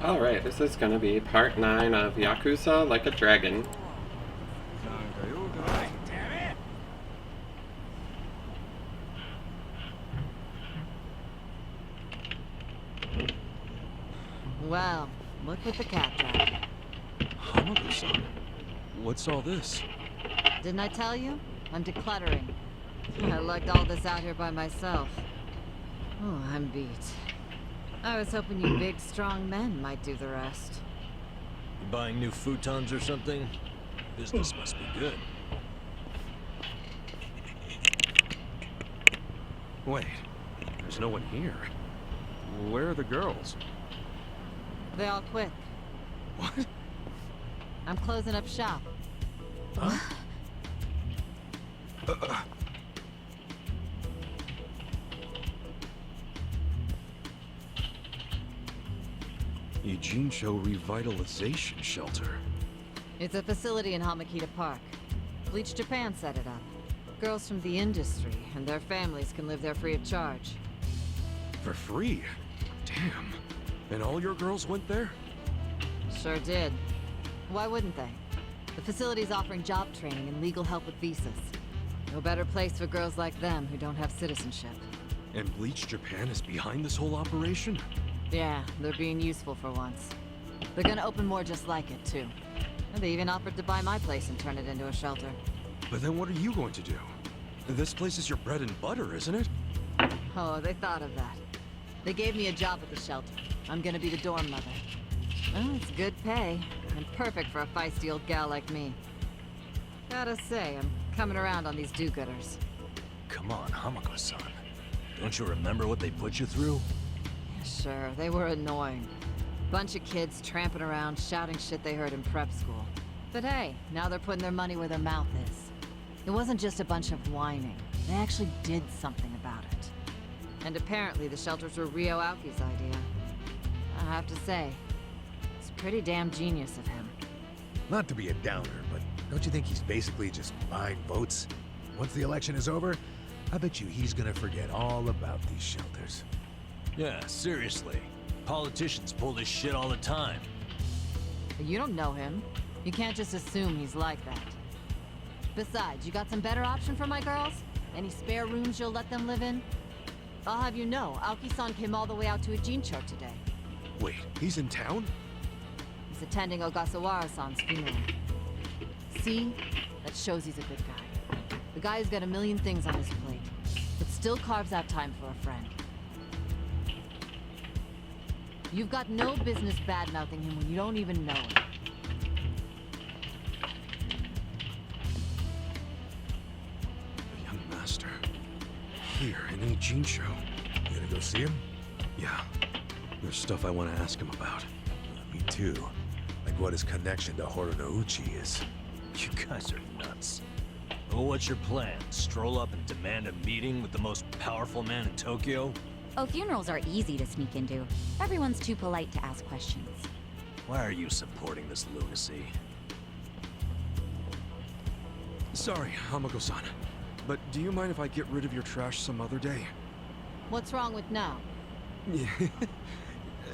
Alright, this is gonna be part 9 of Yakuza Like a Dragon. Well, look what the cat dragged. Hamako-san, what's all this? Didn't I tell you? I'm decluttering. I lugged all this out here by myself. Oh, I'm beat. I was hoping you big, strong men might do the rest. You buying new futons or something? Business must be good. Wait, there's no one here. Where are the girls? They all quit. What? I'm closing up shop. Huh? Eugene-cho Revitalization Shelter. It's a facility in Hamakita Park. Bleach Japan set it up. Girls from the industry and their families can live there free of charge. For free? Damn. And all your girls went there? Sure did. Why wouldn't they? The facility's offering job training and legal help with visas. No better place for girls like them who don't have citizenship. And Bleach Japan is behind this whole operation? Yeah, they're being useful for once. They're gonna open more just like it, too. And they even offered to buy my place and turn it into a shelter. But then what are you going to do? This place is your bread and butter, isn't it? Oh, they thought of that. They gave me a job at the shelter. I'm gonna be the dorm mother. Well, it's good pay, and perfect for a feisty old gal like me. Gotta say, I'm coming around on these do-gooders. Come on, Hamako-san. Don't you remember what they put you through? Sure, they were annoying. Bunch of kids tramping around, shouting shit they heard in prep school. But hey, now they're putting their money where their mouth is. It wasn't just a bunch of whining. They actually did something about it. And apparently the shelters were Ryo Aoki's idea. I have to say, it's pretty damn genius of him. Not to be a downer, but don't you think he's basically just buying votes? Once the election is over, I bet you he's gonna forget all about these shelters. Yeah, seriously. Politicians pull this shit all the time. But you don't know him. You can't just assume he's like that. Besides, you got some better option for my girls? Any spare rooms you'll let them live in? I'll have you know, Aoki-san came all the way out to Ujincho today. Wait, he's in town? He's attending Ogasawara-san's funeral. See? That shows he's a good guy. The guy who's got a million things on his plate, but still carves out time for a friend. You've got no business bad-mouthing him when you don't even know him. The young master. Here in Ujincho. You gonna go see him? Yeah. There's stuff I want to ask him about. Me too. Like what his connection to Horonouchi is. You guys are nuts. Well, what's your plan? Stroll up and demand a meeting with the most powerful man in Tokyo? Oh, funerals are easy to sneak into. Everyone's too polite to ask questions. Why are you supporting this lunacy? Sorry, Hamako-san. But do you mind if I get rid of your trash some other day? What's wrong with now? Yeah.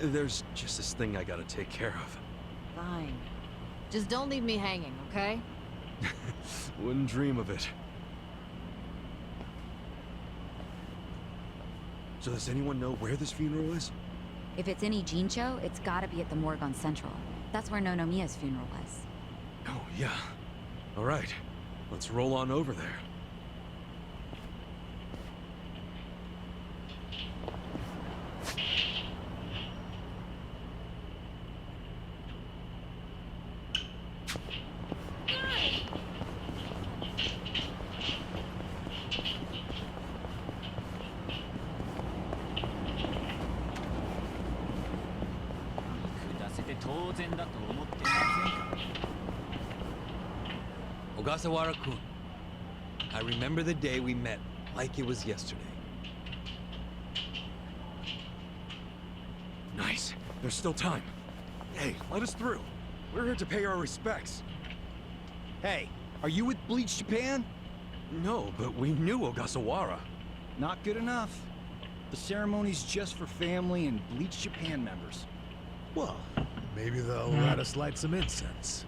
There's just this thing I gotta take care of. Fine. Just don't leave me hanging, okay? Wouldn't dream of it. So does anyone know where this funeral is? If it's in Ijincho, it's gotta be at the morgue on Central. That's where Nonomiya's funeral was. Oh, yeah. All right. Let's roll on over there. Ogasawara-kun, I remember the day we met like it was yesterday. Nice. There's still time. Hey, let us through. We're here to pay our respects. Hey, are you with Bleach Japan? No, but we knew Ogasawara. Not good enough. The ceremony's just for family and Bleach Japan members. Well, maybe they'll let us light some incense.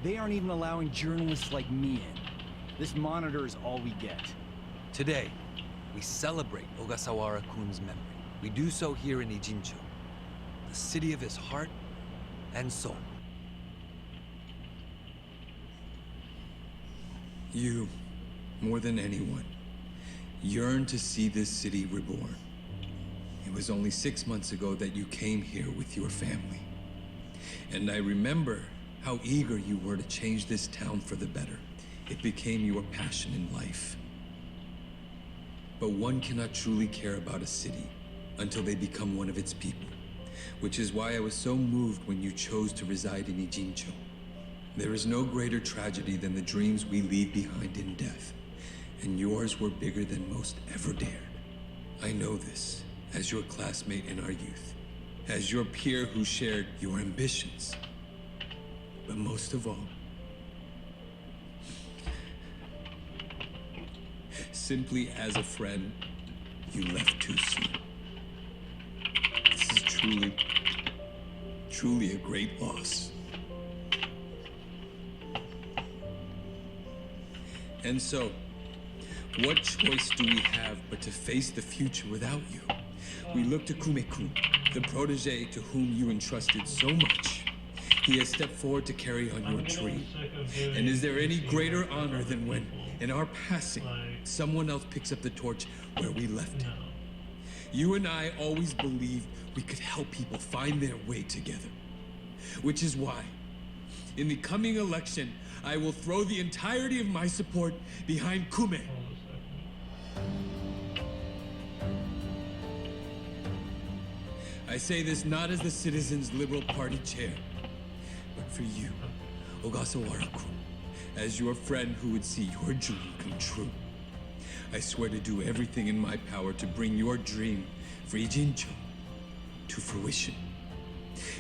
They aren't even allowing journalists like me in. This monitor is all we get. Today, we celebrate Ogasawara-kun's memory. We do so here in Ijincho, the city of his heart and soul. You, more than anyone, yearn to see this city reborn. It was only 6 months ago that you came here with your family. And I remember how eager you were to change this town for the better. It became your passion in life. But one cannot truly care about a city until they become one of its people, which is why I was so moved when you chose to reside in Ijincho. There is no greater tragedy than the dreams we leave behind in death, and yours were bigger than most ever dared. I know this as your classmate in our youth, as your peer who shared your ambitions. But most of all, simply as a friend, you left too soon. This is truly a great loss. And so, what choice do we have but to face the future without you? We look to Kume-kun, the protege to whom you entrusted so much. He has stepped forward to carry on your dream. And is there any greater honor than when, in our passing, someone else picks up the torch where we left it? You and I always believed we could help people find their way together. Which is why, in the coming election, I will throw the entirety of my support behind Kume. I say this not as the Citizens Liberal Party chair, but for you, Ogasawara-kun, as your friend who would see your dream come true. I swear to do everything in my power to bring your dream for Ijincho to fruition.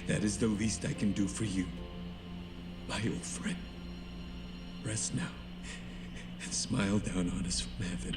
That is the least I can do for you, my old friend. Rest now and smile down on us from heaven.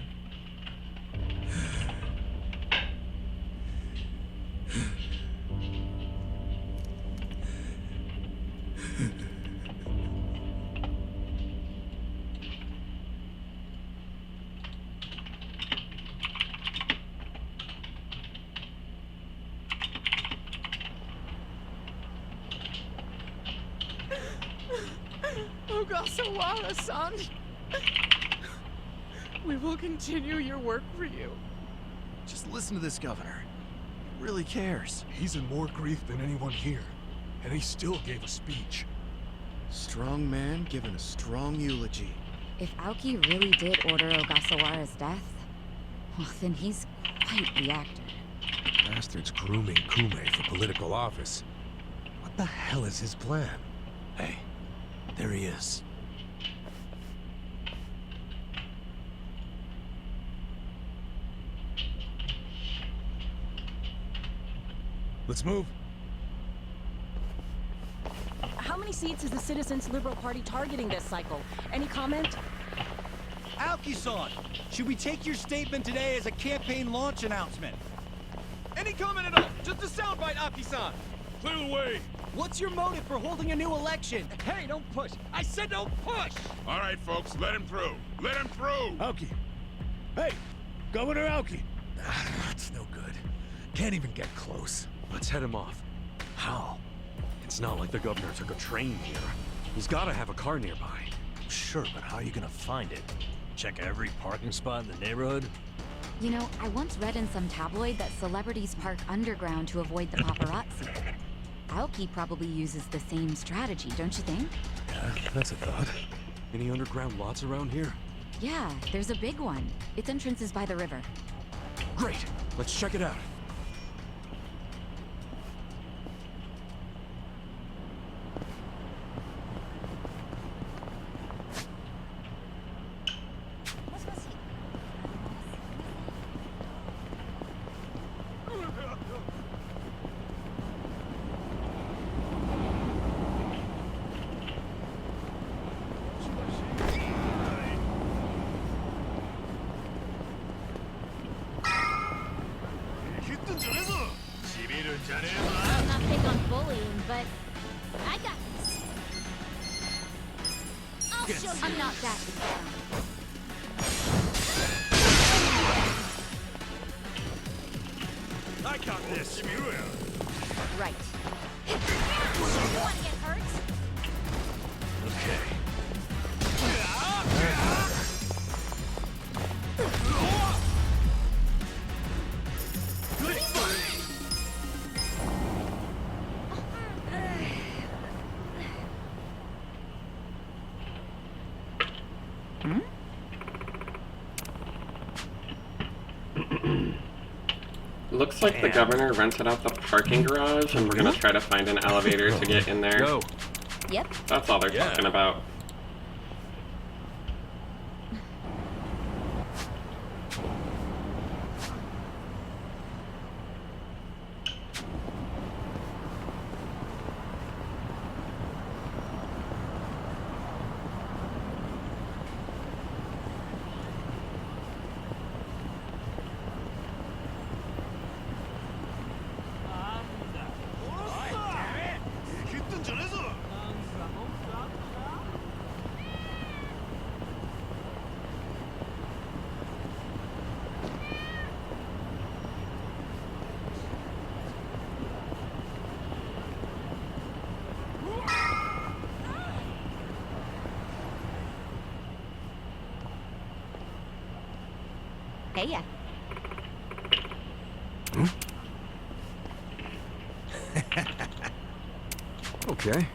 Ogasawara-san, we will continue your work for you. Just listen to this governor. He really cares. He's in more grief than anyone here, and he still gave a speech. Strong man giving a strong eulogy. If Aoki really did order Ogasawara's death, well, then he's quite the actor. Bastard's grooming Kume for political office. What the hell is his plan? Hey, there he is. Let's move. How many seats is the Citizens Liberal Party targeting this cycle? Any comment? Aoki-san, should we take your statement today as a campaign launch announcement? Any comment at all? Just a soundbite, Aoki-san. Clear the way. What's your motive for holding a new election? Hey, don't push. I said don't push! All right, folks, let him through. Let him through. Aoki. Hey, Governor Aoki. That's no good. Can't even get close. Let's head him off. How? It's not like the governor took a train here. He's gotta have a car nearby. Sure, but how are you gonna find it? Check every parking spot in the neighborhood? You know, I once read in some tabloid that celebrities park underground to avoid the paparazzi. Aoki probably uses the same strategy, don't you think? Yeah, that's a thought. Any underground lots around here? Yeah, there's a big one. Its entrance is by the river. Great! Let's check it out. on bullying, but I got this. I'll show you. I'm not that bad. I got this. Right. You want to get hurt? Okay. Looks like the governor rented out the parking garage, and we're gonna try to find an elevator to get in there. Go. Yep. That's all they're talking about. Hey, yeah. Okay.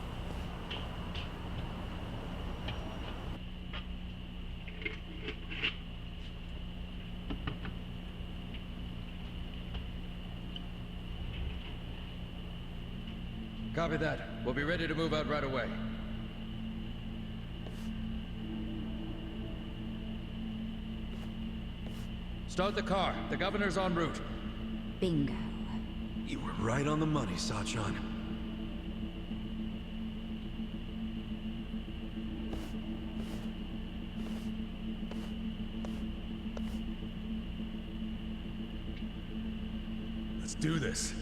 Copy that. We'll be ready to move out right away. Start the car. The governor's en route. Bingo. You were right on the money, Sachan. Let's do this.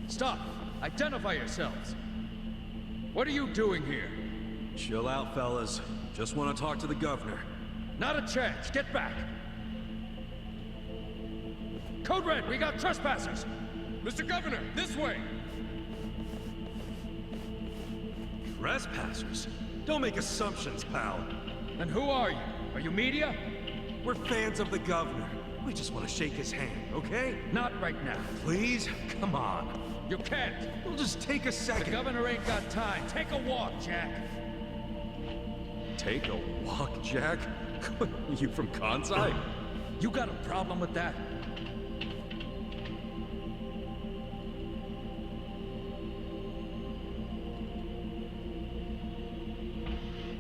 Stop! Identify yourselves! What are you doing here? Chill out, fellas. Just want to talk to the governor. Not a chance! Get back! Code Red, we got trespassers! Mr. Governor, this way! Trespassers? Don't make assumptions, pal. And who are you? Are you media? We're fans of the governor. We just want to shake his hand, okay? Not right now. Please? Come on. You can't! We'll just take a The second. governor ain't got time. Take a walk, Jack. Take a walk, Jack? You from Kansai? You got a problem with that?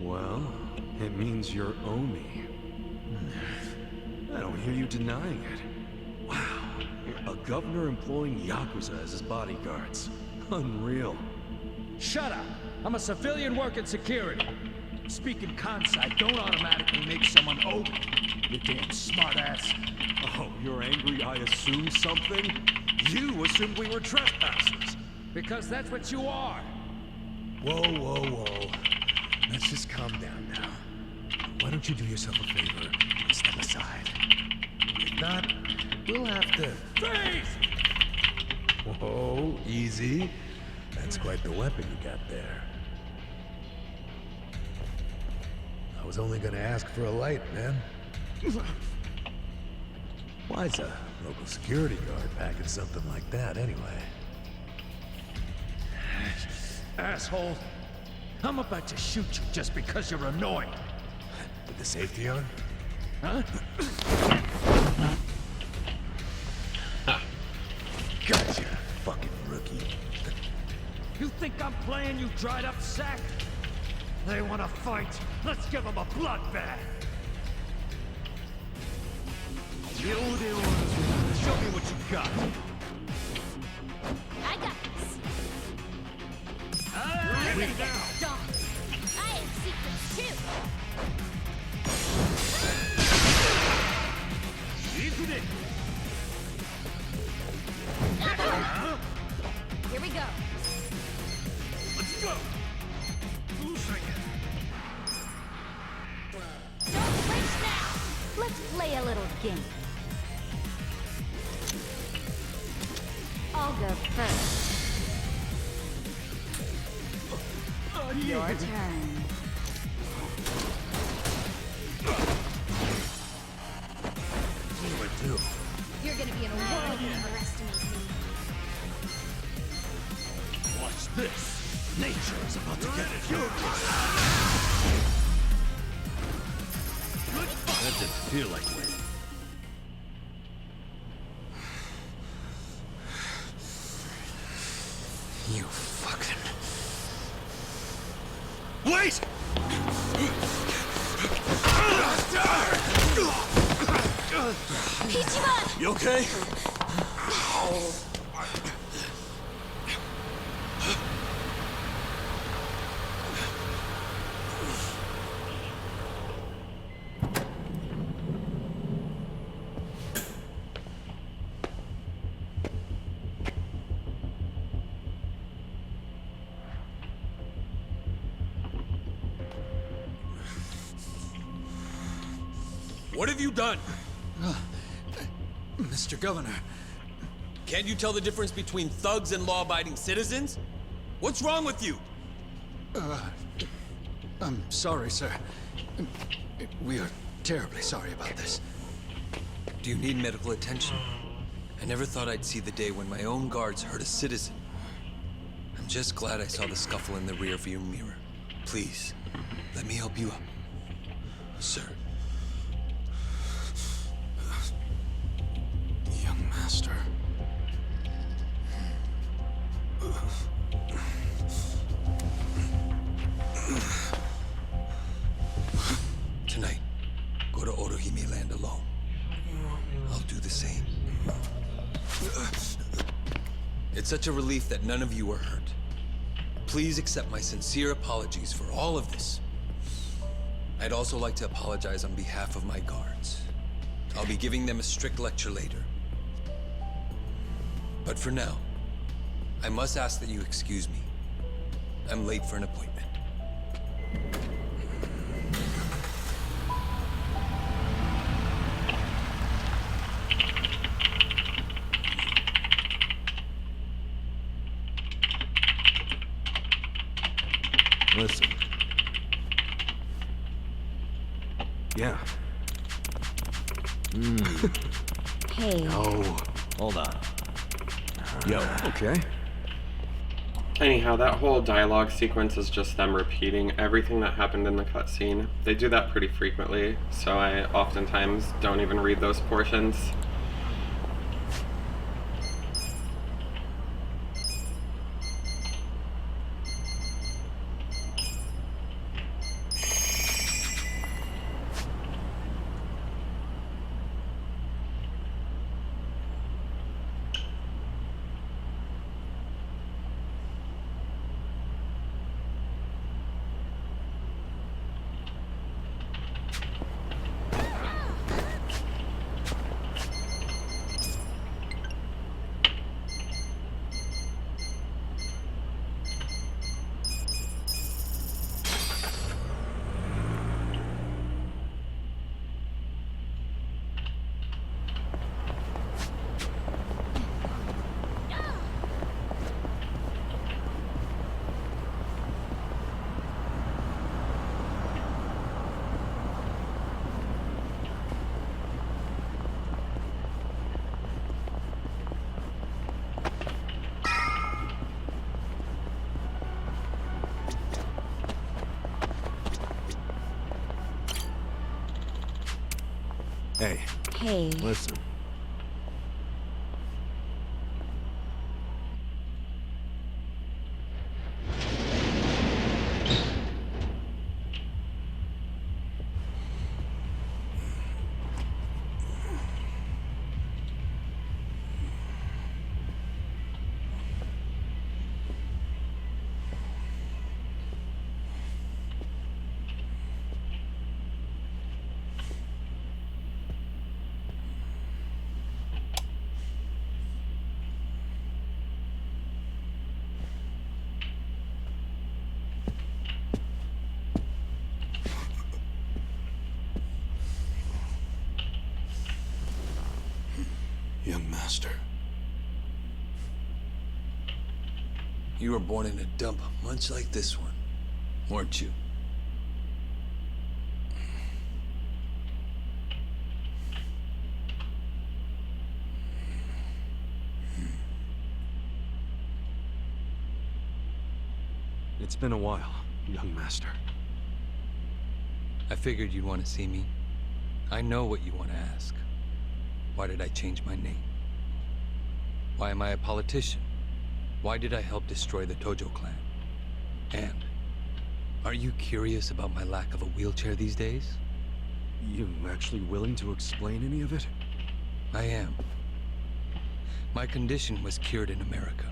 Well, it means you're Omi. I don't hear you denying it. Wow, a governor employing Yakuza as his bodyguards. Unreal. Shut up! I'm a civilian working security. Speaking Kansai don't automatically make someone Omi. You damn smartass. Oh, you're angry I assumed something? You assumed we were trespassers. Because that's what you are. Whoa, whoa, whoa. Let's just calm down now. Why don't you do yourself a favor and step aside? If not, we'll have to... Freeze! Whoa, easy. That's quite the weapon you got there. I was only gonna ask for a light, man. Why's a local security guard packing something like that, anyway? Asshole! I'm about to shoot you just because you're annoying. With the safety on? Huh? Gotcha, fucking rookie. You think I'm playing, you dried up sack? They want to fight. Let's give them a bloodbath. Show me what you got. I got this. Get me down. Stop. I have secrets too. go first. Your turn. What do I do? You're gonna be in a world if you underestimate me. Watch this. Nature is about to get at you. That didn't feel like waiting. You fucking... Wait! Ichiban! You okay? What have you done? Mr. Governor, Can't you tell the difference between thugs and law-abiding citizens? What's wrong with you? I'm sorry, sir. We are terribly sorry about this. Do you need medical attention? I never thought I'd see the day when my own guards hurt a citizen. I'm just glad I saw the scuffle in the rearview mirror. Please, let me help you up. Sir. Young master. Tonight, go to Orohime Land alone. I'll do the same. It's such a relief that none of you are hurt. Please accept my sincere apologies for all of this. I'd also like to apologize on behalf of my guards. I'll be giving them a strict lecture later. But for now, I must ask that you excuse me. I'm late for an appointment. Listen. Yeah. Hey. Oh. Hold on. Yo. Okay. Anyhow, that whole dialogue sequence is just them repeating everything that happened in the cutscene. They do that pretty frequently, so I oftentimes don't even read those portions. Hey. Hey. Listen. Young master. You were born in a dump much like this one, weren't you? It's been a while, young master. I figured you'd want to see me. I know what you want to ask. Why did I change my name? Why am I a politician? Why did I help destroy the Tojo clan? And are you curious about my lack of a wheelchair these days? You actually willing to explain any of it? I am. My condition was cured in America.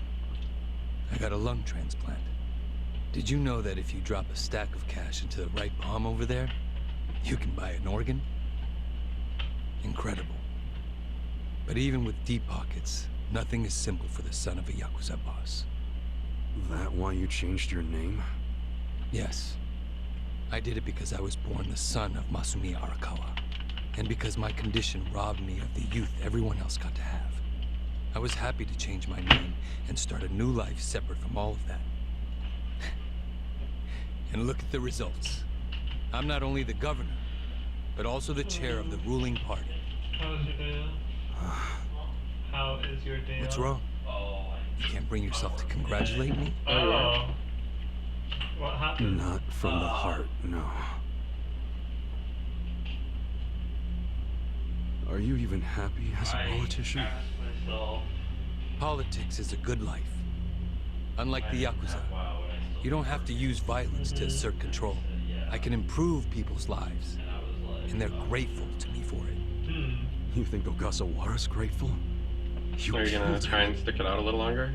I got a lung transplant. Did you know that if you drop a stack of cash into the right palm over there, you can buy an organ? Incredible. But even with deep pockets, nothing is simple for the son of a Yakuza boss. That why you changed your name? Yes. I did it because I was born the son of Masumi Arakawa, and because my condition robbed me of the youth everyone else got to have. I was happy to change my name and start a new life separate from all of that. And look at the results. I'm not only the governor, but also the chair of the ruling party. How's your day? How is your day? What's wrong? You can't bring yourself to congratulate me? Oh. What happened? Not from the heart, no. Are you even happy as a politician? Politics is a good life. Unlike the Yakuza, you don't have to use violence to assert control. I can improve people's lives, and they're grateful to me for it. You think Ogasawara's grateful? Are you gonna try and stick it out a little longer?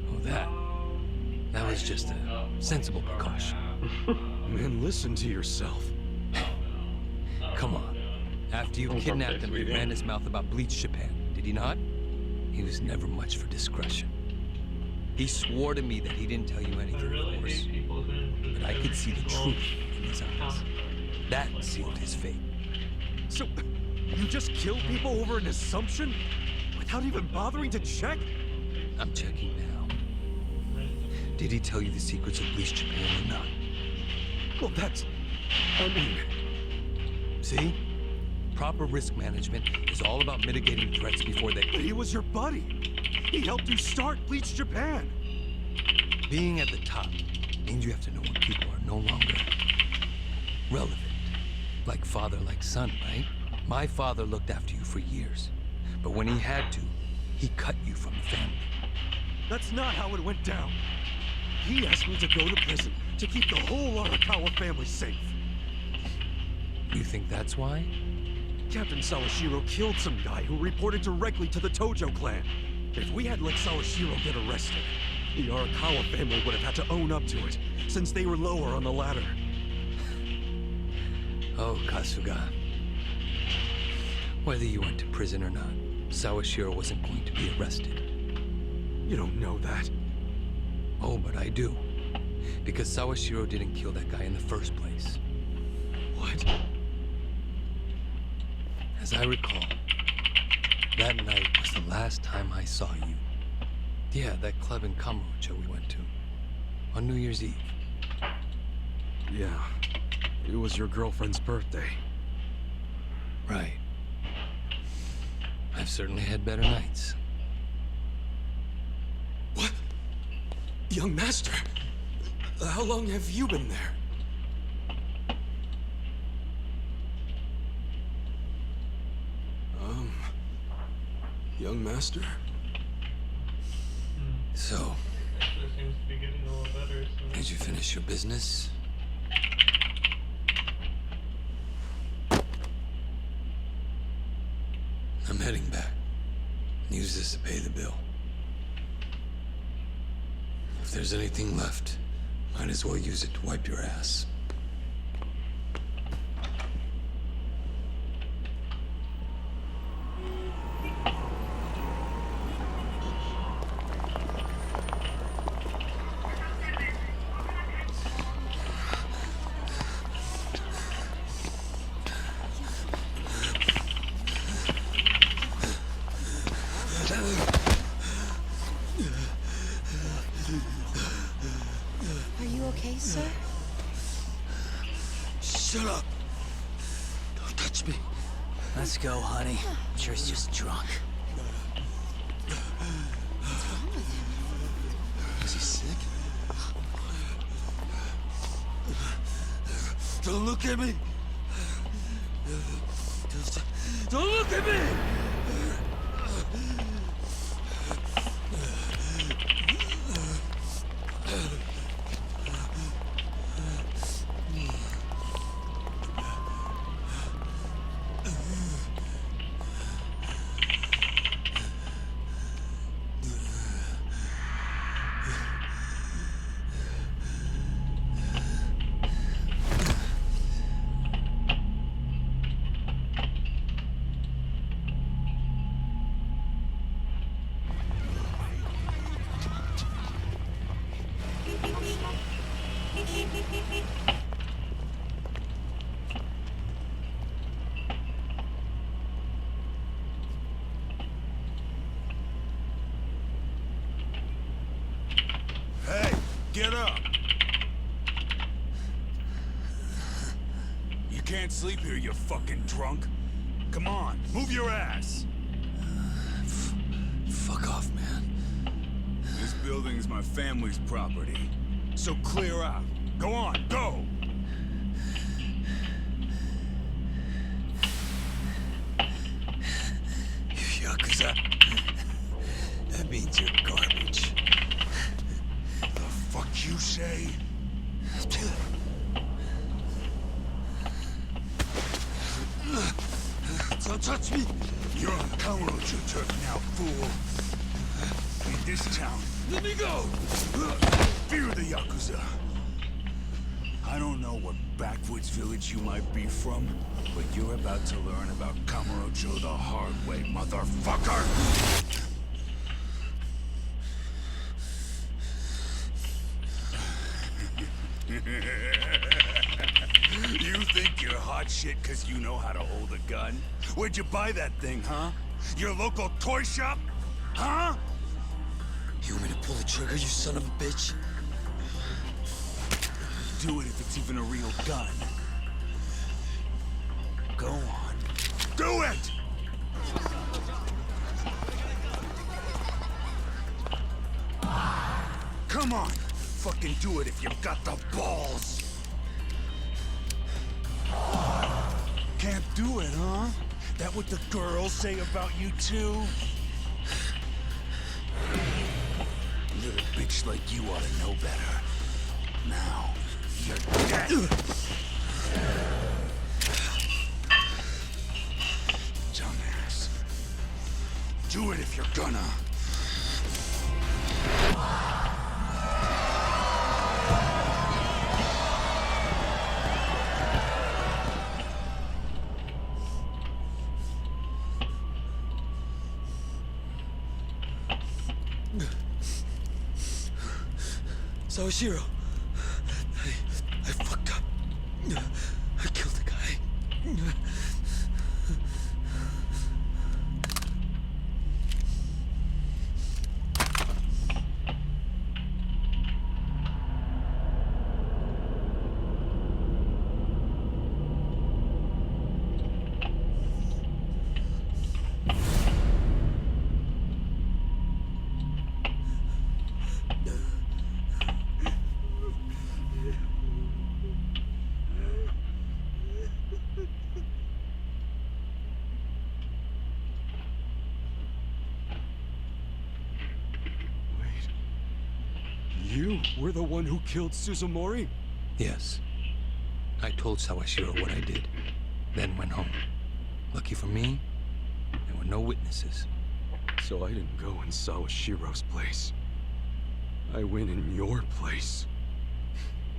Oh, that was just a sensible precaution. Man, listen to yourself. Come on. After you kidnapped him, he ran his mouth about Bleach Japan, did he not? He was never much for discretion. He swore to me that he didn't tell you anything, of course. But I could see the truth in his eyes. That sealed his fate. So, you just kill people over an assumption? Without even bothering to check? I'm checking now. Did he tell you the secrets of Bleach Japan or not? Well, that's... I mean... See? Proper risk management is all about mitigating threats before they... But he was your buddy. He helped you start Bleach Japan. Being at the top means you have to know when people are no longer relevant. Like father, like son, right? My father looked after you for years. But when he had to, he cut you from the family. That's not how it went down. He asked me to go to prison to keep the whole Arakawa family safe. You think that's why? Captain Sawashiro killed some guy who reported directly to the Tojo clan. If we had let Sawashiro get arrested, the Arakawa family would have had to own up to it, since they were lower on the ladder. Oh, Kasuga. Whether you went to prison or not, Sawashiro wasn't going to be arrested. You don't know that. Oh, but I do. Because Sawashiro didn't kill that guy in the first place. What? As I recall, that night was the last time I saw you. Yeah, that club in Kamurocho we went to. On New Year's Eve. Yeah. It was your girlfriend's birthday. Right. I've certainly had better nights. What? Young master, how long have you been there? Young master? So, Actually seems to be getting a little better. So. did you finish your business? I'm heading back. Use this to pay the bill. If there's anything left, might as well use it to wipe your ass. okay, sir? Shut up! Don't touch me. Let's go, honey. I'm sure he's just drunk. What's wrong with him? Is he sick? Don't look at me! Don't look at me! Hey, get up! You can't sleep here, you fucking drunk. Come on, move your ass! Fuck off, man. This building's my family's property. So clear out. Go on, go! Yakuza. That means you're garbage. The fuck you say? Don't touch me! You're on Kamurocho turf now, fool. In this town, Let me go! fear the Yakuza. I don't know what backwoods village you might be from, but you're about to learn about Kamurocho the hard way, motherfucker! You think you're hot shit because you know how to hold a gun? Where'd you buy that thing, huh? Your local toy shop? Huh? You want me to pull the trigger, you son of a bitch? Do it if it's even a real gun. Go on. Do it! Come on! Fucking do it if you've got the balls! Can't do it, huh? That what the girls say about you too? Little bitch like you ought to know better. Now, you're dead! Dumbass. Do it if you're gonna. Sawashiro, I fucked up. I killed a guy. You were the one who killed Suzumori? Yes. I told Sawashiro what I did, then went home. Lucky for me, there were no witnesses. So I didn't go in Sawashiro's place. I went in your place.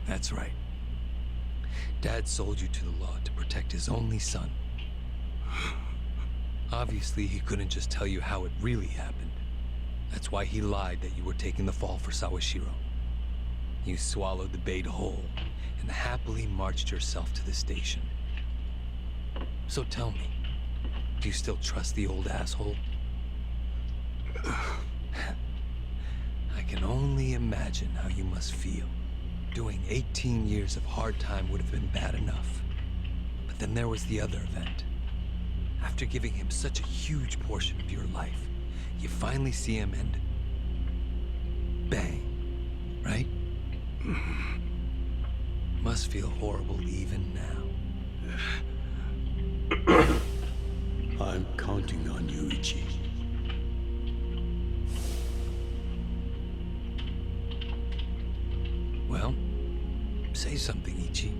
That's right. Dad sold you to the law to protect his only son. Obviously, he couldn't just tell you how it really happened. That's why he lied that you were taking the fall for Sawashiro. You swallowed the bait whole and happily marched yourself to the station. So tell me, do you still trust the old asshole? I can only imagine how you must feel. Doing 18 years of hard time would have been bad enough. But then there was the other event. After giving him such a huge portion of your life, you finally see him and... bang. Right? Must feel horrible even now. I'm counting on you, Ichi. Well, say something, Ichi.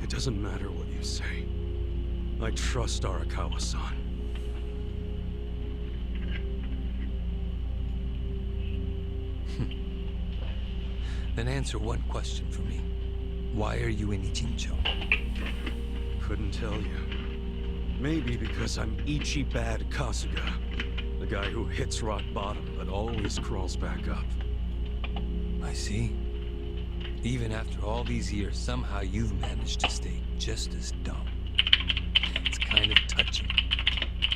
It doesn't matter what you say. I trust Arakawa-san. Then answer one question for me. Why are you in Ichincho? Couldn't tell you. Maybe because I'm Ichi Bad Kasuga. The guy who hits rock bottom but always crawls back up. I see. Even after all these years, somehow you've managed to stay just as dumb. It's kind of touching.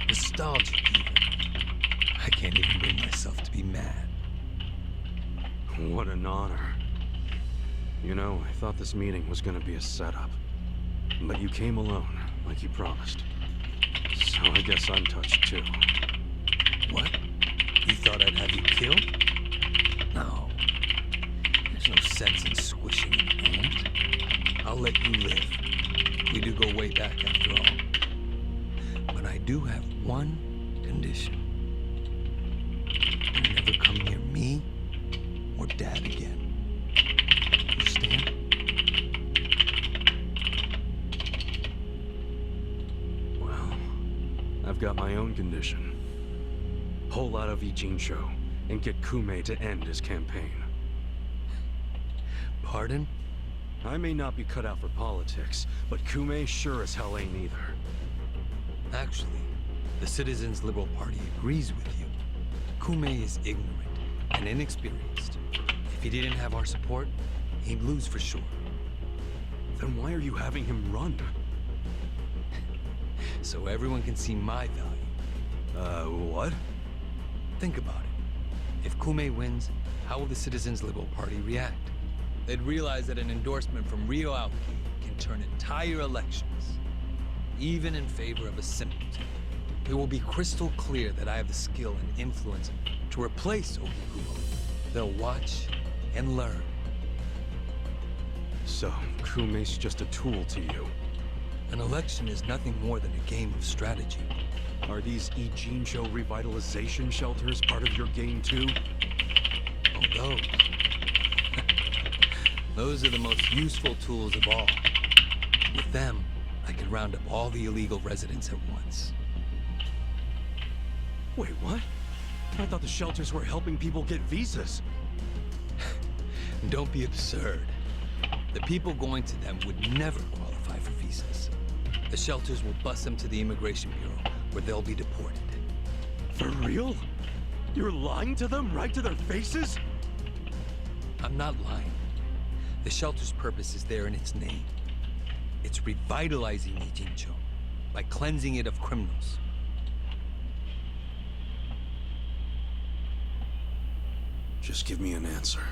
Nostalgic, even. I can't even bring myself to be mad. What an honor. You know, I thought this meeting was gonna be a setup. But you came alone, like you promised. So I guess I'm touched too. What? You thought I'd have you killed? No. There's no sense in squishing an ant. I'll let you live. We do go way back after all. But I do have one condition. You never come near me or Dad again. Understand? Well, I've got my own condition. Pull out of Ichincho and get Kume to end his campaign. Pardon? I may not be cut out for politics, but Kume sure as hell ain't either. Actually, the Citizens Liberal Party agrees with you. Kume is ignorant and inexperienced. If he didn't have our support, he'd lose for sure. Then why are you having him run? So everyone can see my value. What? Think about it. If Kume wins, how will the Citizens Liberal Party react? They'd realize that an endorsement from Ryo Aoki can turn entire elections, even in favor of a simpleton. It will be crystal clear that I have the skill and influence to replace Okikumo. They'll watch and learn. So, Kume's just a tool to you. An election is nothing more than a game of strategy. Are these Ichincho revitalization shelters part of your game too? Oh, those. Those are the most useful tools of all. With them, I can round up all the illegal residents at once. Wait, what? I thought the shelters were helping people get visas. Don't be absurd. The people going to them would never qualify for visas. The shelters will bus them to the Immigration Bureau, where they'll be deported. For real? You're lying to them right to their faces? I'm not lying. The shelter's purpose is there in its name. It's revitalizing Ichincho by cleansing it of criminals. Just give me an answer.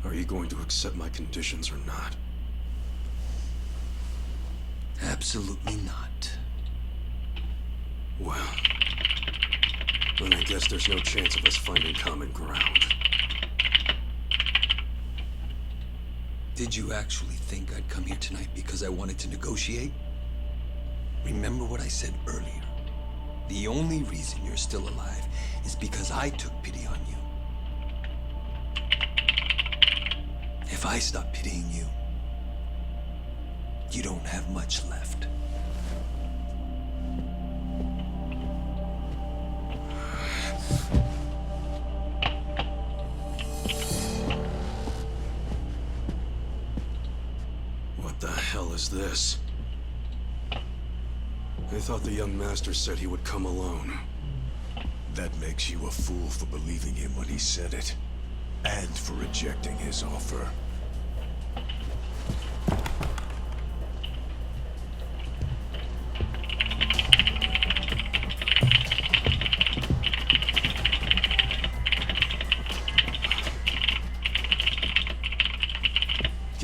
Are you going to accept my conditions or not? Absolutely not. Well, then I guess there's no chance of us finding common ground. Did you actually think I'd come here tonight because I wanted to negotiate? Remember what I said earlier. The only reason you're still alive is because I took pity on you. If I stop pitying you, you don't have much left. What the hell is this? I thought the young master said he would come alone. That makes you a fool for believing him when he said it. And for rejecting his offer.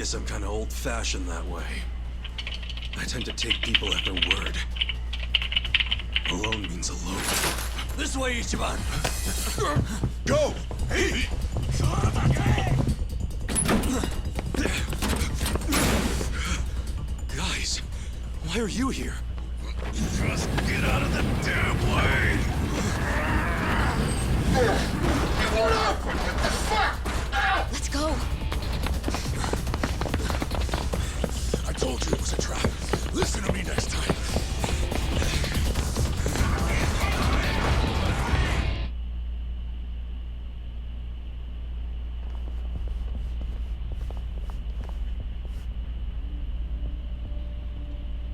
Guess I'm kind of old-fashioned that way. I tend to take people at their word. Alone means alone. This way, Ichiban! Go! Hey! Guys, why are you here? Just get out of the damn way! Let's go. I told you it was a trap. Listen to me next time.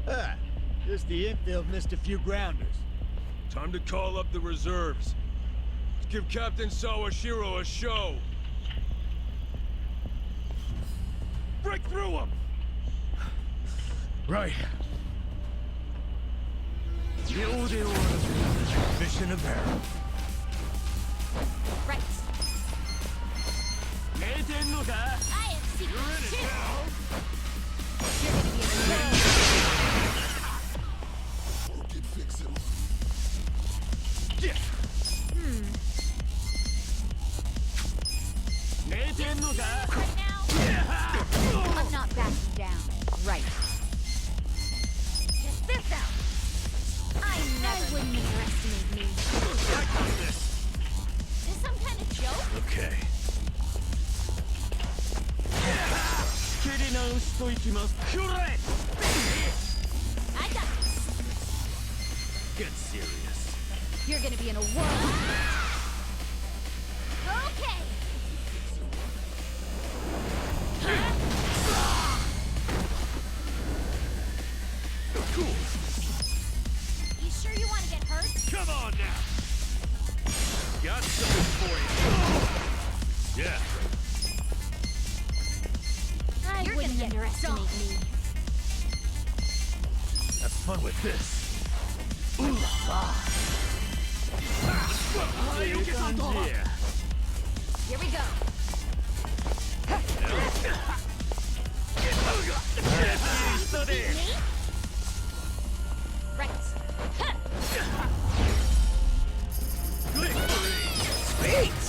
Ah, just the infield missed a few grounders. Time to call up the reserves. Let's give Captain Sawashiro a show. Break through them! Right. Mission of Arrow. Right. I am secret too. You're gonna be in the Who can fix him? right now. I'm not backing down. Right. Check this out. I wouldn't underestimate me. I got this! Is this some kind of joke? Okay. I got this. Get serious. You're gonna be in a whirl. Okay. Cool. You sure you want to get hurt? Come on now! Got something for you. Yeah. You're gonna underestimate me. Have fun with this. Here we go. Me? Right. Sweet!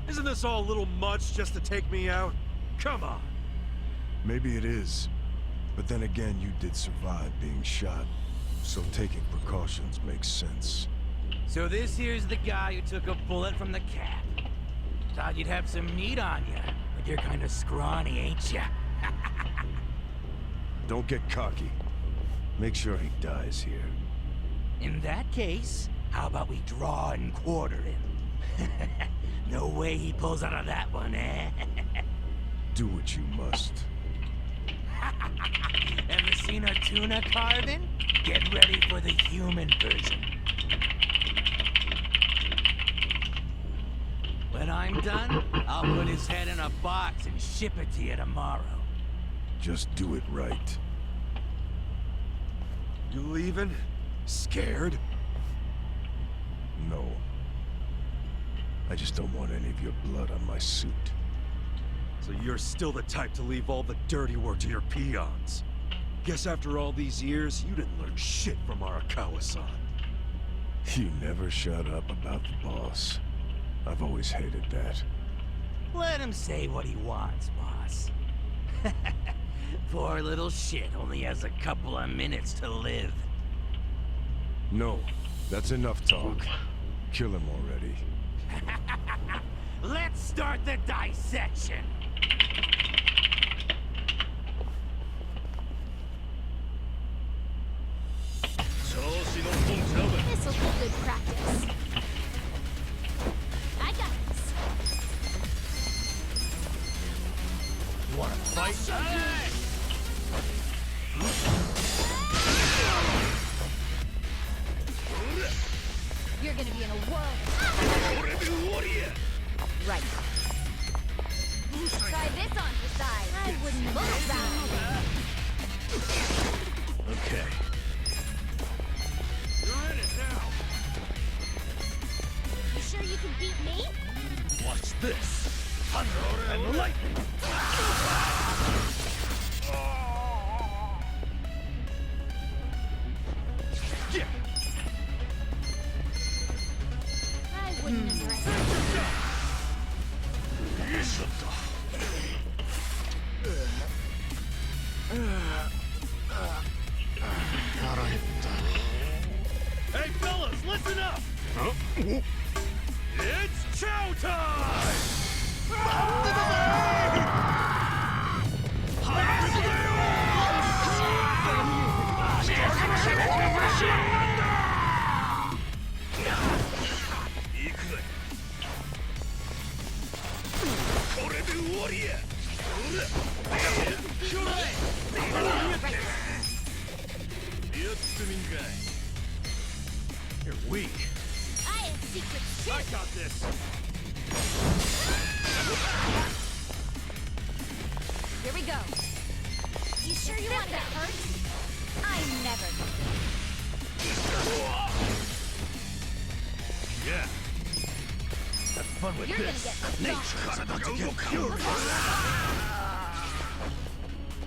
Isn't this all a little much just to take me out? Come on. Maybe it is. But then again, you did survive being shot. So taking precautions makes sense. So this here's the guy who took a bullet from the cap. Thought you'd have some meat on you, but you're kind of scrawny, ain't ya? Don't get cocky. Make sure he dies here. In that case, how about we draw and quarter him? No way he pulls out of that one, eh? Do what you must. Ever seen a tuna carving? Get ready for the human version. When I'm done, I'll put his head in a box and ship it to you tomorrow. Just do it right. You leaving? Scared? No. I just don't want any of your blood on my suit. So you're still the type to leave all the dirty work to your peons. Guess after all these years, you didn't learn shit from Arakawa-san. You never shut up about the boss. I've always hated that. Let him say what he wants, boss. Poor little shit only has a couple of minutes to live. No, that's enough talk. Kill him already. Let's start the dissection. This'll be good practice. I got this. gonna be in a whirl. Right. Try this on for size. I wouldn't have Okay. You're in it now. You sure you can beat me? Watch this. Thunder and lightning. Yeah. I wouldn't underestimate. Hey, fellas, listen up! It's chow time! You're weak. I have secrets too. I got this! Here we go. You sure you want to get hurt? I never. Yeah. Have fun with You're this. gonna get Nature's about to get furious.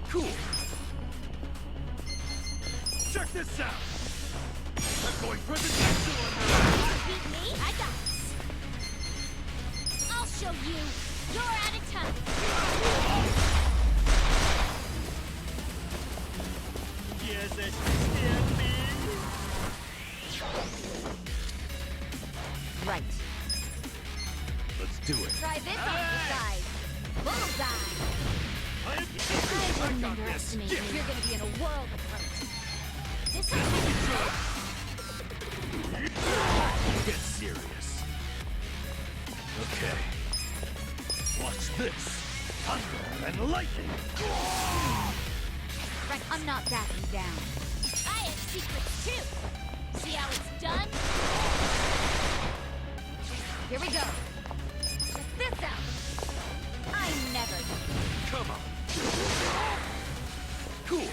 Cool. Check this out! I'm going presidential Beat me? I got this. I'll show you. You're out of time. Yes, it's still me. Right. Let's do it. Try this on the side. Bullseye. I wouldn't underestimate you. You're gonna be in a world of hurt. This one's like a joke. Get serious. Okay. Watch this. Thunder and lightning. Right, I'm not backing down. I have secrets too. See how it's done? Here we go. Check this out. I never. Come on. Cool.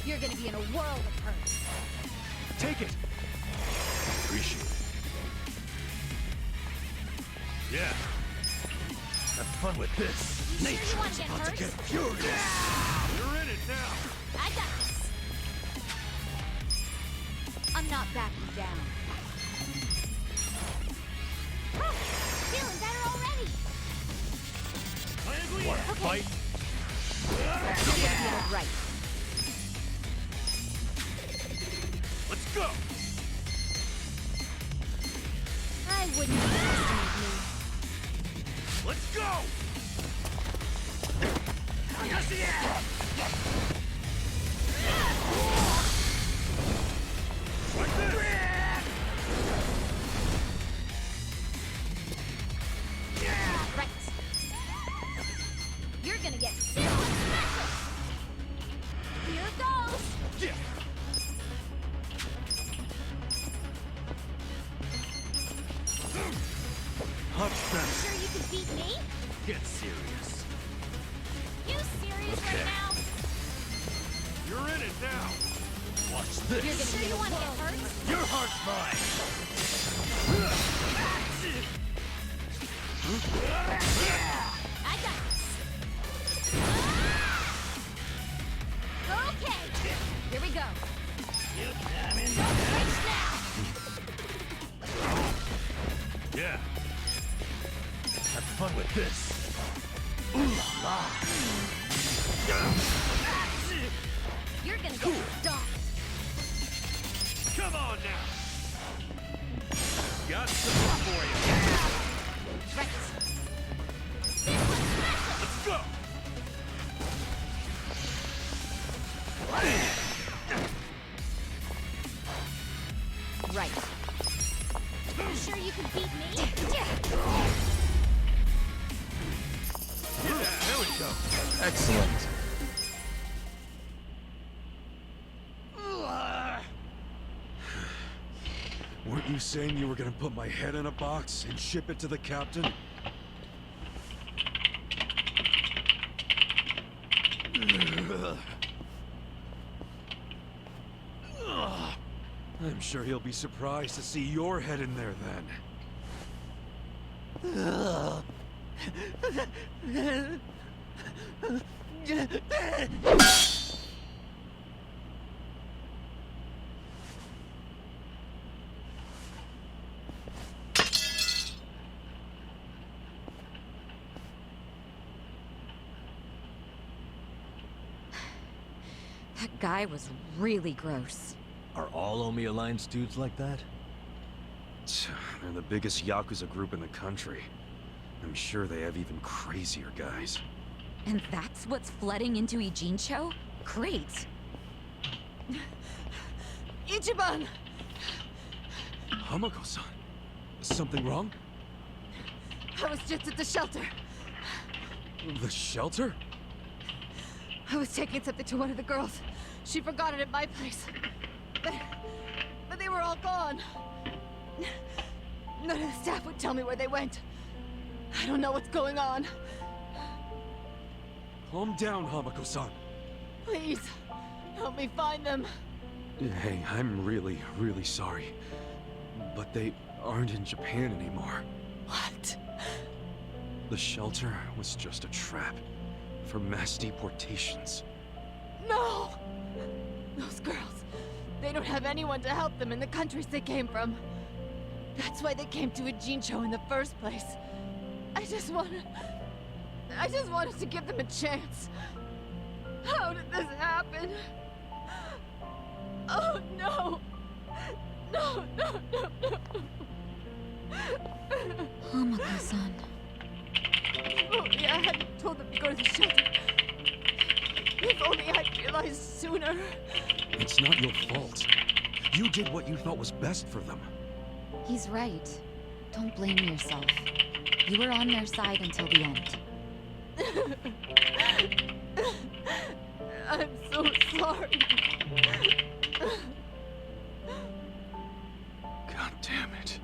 You're gonna be in a world of hurt. Take it. Appreciate it. Yeah. Have fun with this. You sure you want to get Nature's about hurt? to get furious. You're in it now. I got this. I'm not backing down. Feeling better already. Wanna Okay. fight? Yeah. Right. Let's go! I wouldn't underestimate me. Let's go! Like this! Right. You're gonna get this one special. Here goes. Yeah! Punch them. Sure you can beat me? Get serious. You serious Okay. right now? You're in it now! Watch You're this. gonna you want to get hurt? Your heart's mine. I got this. Okay. Here we go. Don't race now. Yeah. Have fun with this. Ooh la la. You're gonna get stomped. Come on now! Got something for you. Right. This one's special. Let's go! Right. You sure you can beat me? Yeah, there we go. Excellent. Weren't you saying you were gonna put my head in a box and ship it to the captain? I'm sure he'll be surprised to see your head in there then. That guy was really gross. Are all Omi Alliance dudes like that? They're the biggest Yakuza group in the country. I'm sure they have even crazier guys. And that's what's flooding into Ijincho? Great. Ichiban! Hamako-san, something wrong? I was just at the shelter. The shelter? I was taking something to one of the girls. She forgot it at my place. But they were all gone. None of the staff would tell me where they went. I don't know what's going on. Calm down, Hamako-san. Please, help me find them. Hey, I'm really, really sorry. But they aren't in Japan anymore. What? The shelter was just a trap for mass deportations. No! Those girls, they don't have anyone to help them in the countries they came from. That's why they came to Ijincho in the first place. I just wanted to give them a chance. How did this happen? Oh no! No, no, no, no! Hamako-san. If only I hadn't told them to go to the shelter. If only I'd realized sooner. It's not your fault. You did what you thought was best for them. He's right. Don't blame yourself. You were on their side until the end. I'm so sorry. God damn it.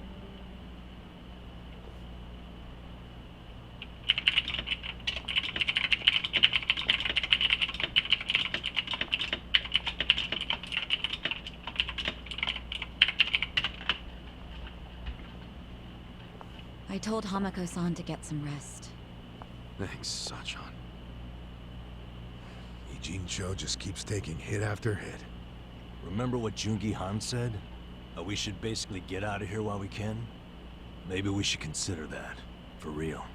I told Hamako-san to get some rest. Thanks, Sachan. Ijincho just keeps taking hit after hit. Remember what Jungi Han said? We should basically get out of here while we can? Maybe we should consider that. For real.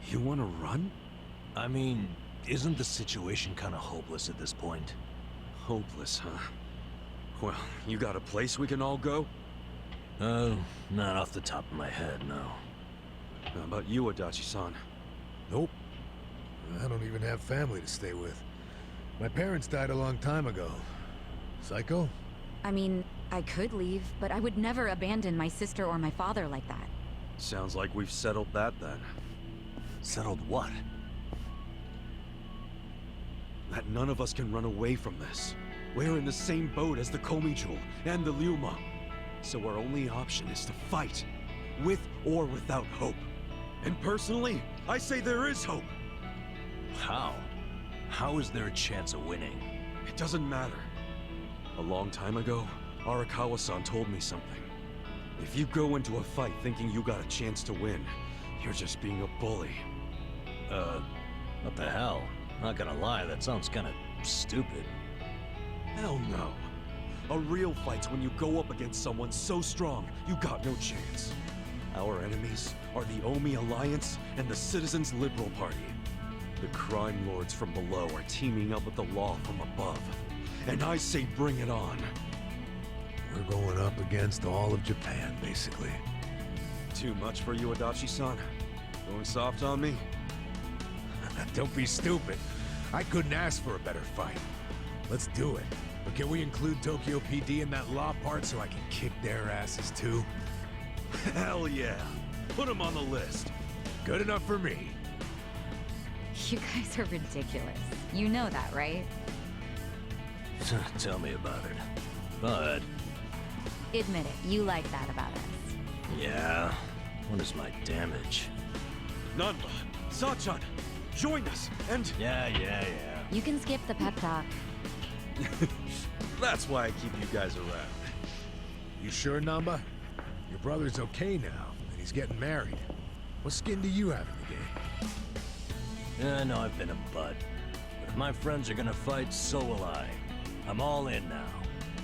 You wanna run? I mean, isn't the situation kinda hopeless at this point? Hopeless, huh? Well, you got a place we can all go? Oh, not off the top of my head, no. How about you, Adachi-san? Nope. I don't even have family to stay with. My parents died a long time ago. Psycho? I mean, I could leave, but I would never abandon my sister or my father like that. Sounds like we've settled that then. Settled what? That none of us can run away from this. We're in the same boat as the Komijul and the Ryuma. So our only option is to fight, with or without hope. And personally, I say there is hope. How? How is there a chance of winning? It doesn't matter. A long time ago, Arakawa-san told me something. If you go into a fight thinking you got a chance to win, you're just being a bully. What the hell? Not gonna lie, that sounds kinda stupid. Hell no. A real fight's when you go up against someone so strong, you got no chance. Our enemies are the Omi Alliance and the Citizens Liberal Party. The crime lords from below are teaming up with the law from above. And I say bring it on. We're going up against all of Japan, basically. Too much for you, Adachi-san? Going soft on me? Don't be stupid. I couldn't ask for a better fight. Let's do it. But can we include Tokyo PD in that law part so I can kick their asses too? Hell yeah. Put them on the list. Good enough for me. You guys are ridiculous. You know that, right? Tell me about it. But... Admit it, you like that about us. yeah, what is my damage? Nanba, Sachan, join us, and... Yeah. You can skip the pep talk. That's why I keep you guys around. You sure, Namba? Your brother's okay now, and he's getting married. What skin do you have in the game? Yeah, I know I've been a butt. But if my friends are gonna fight, so will I. I'm all in now.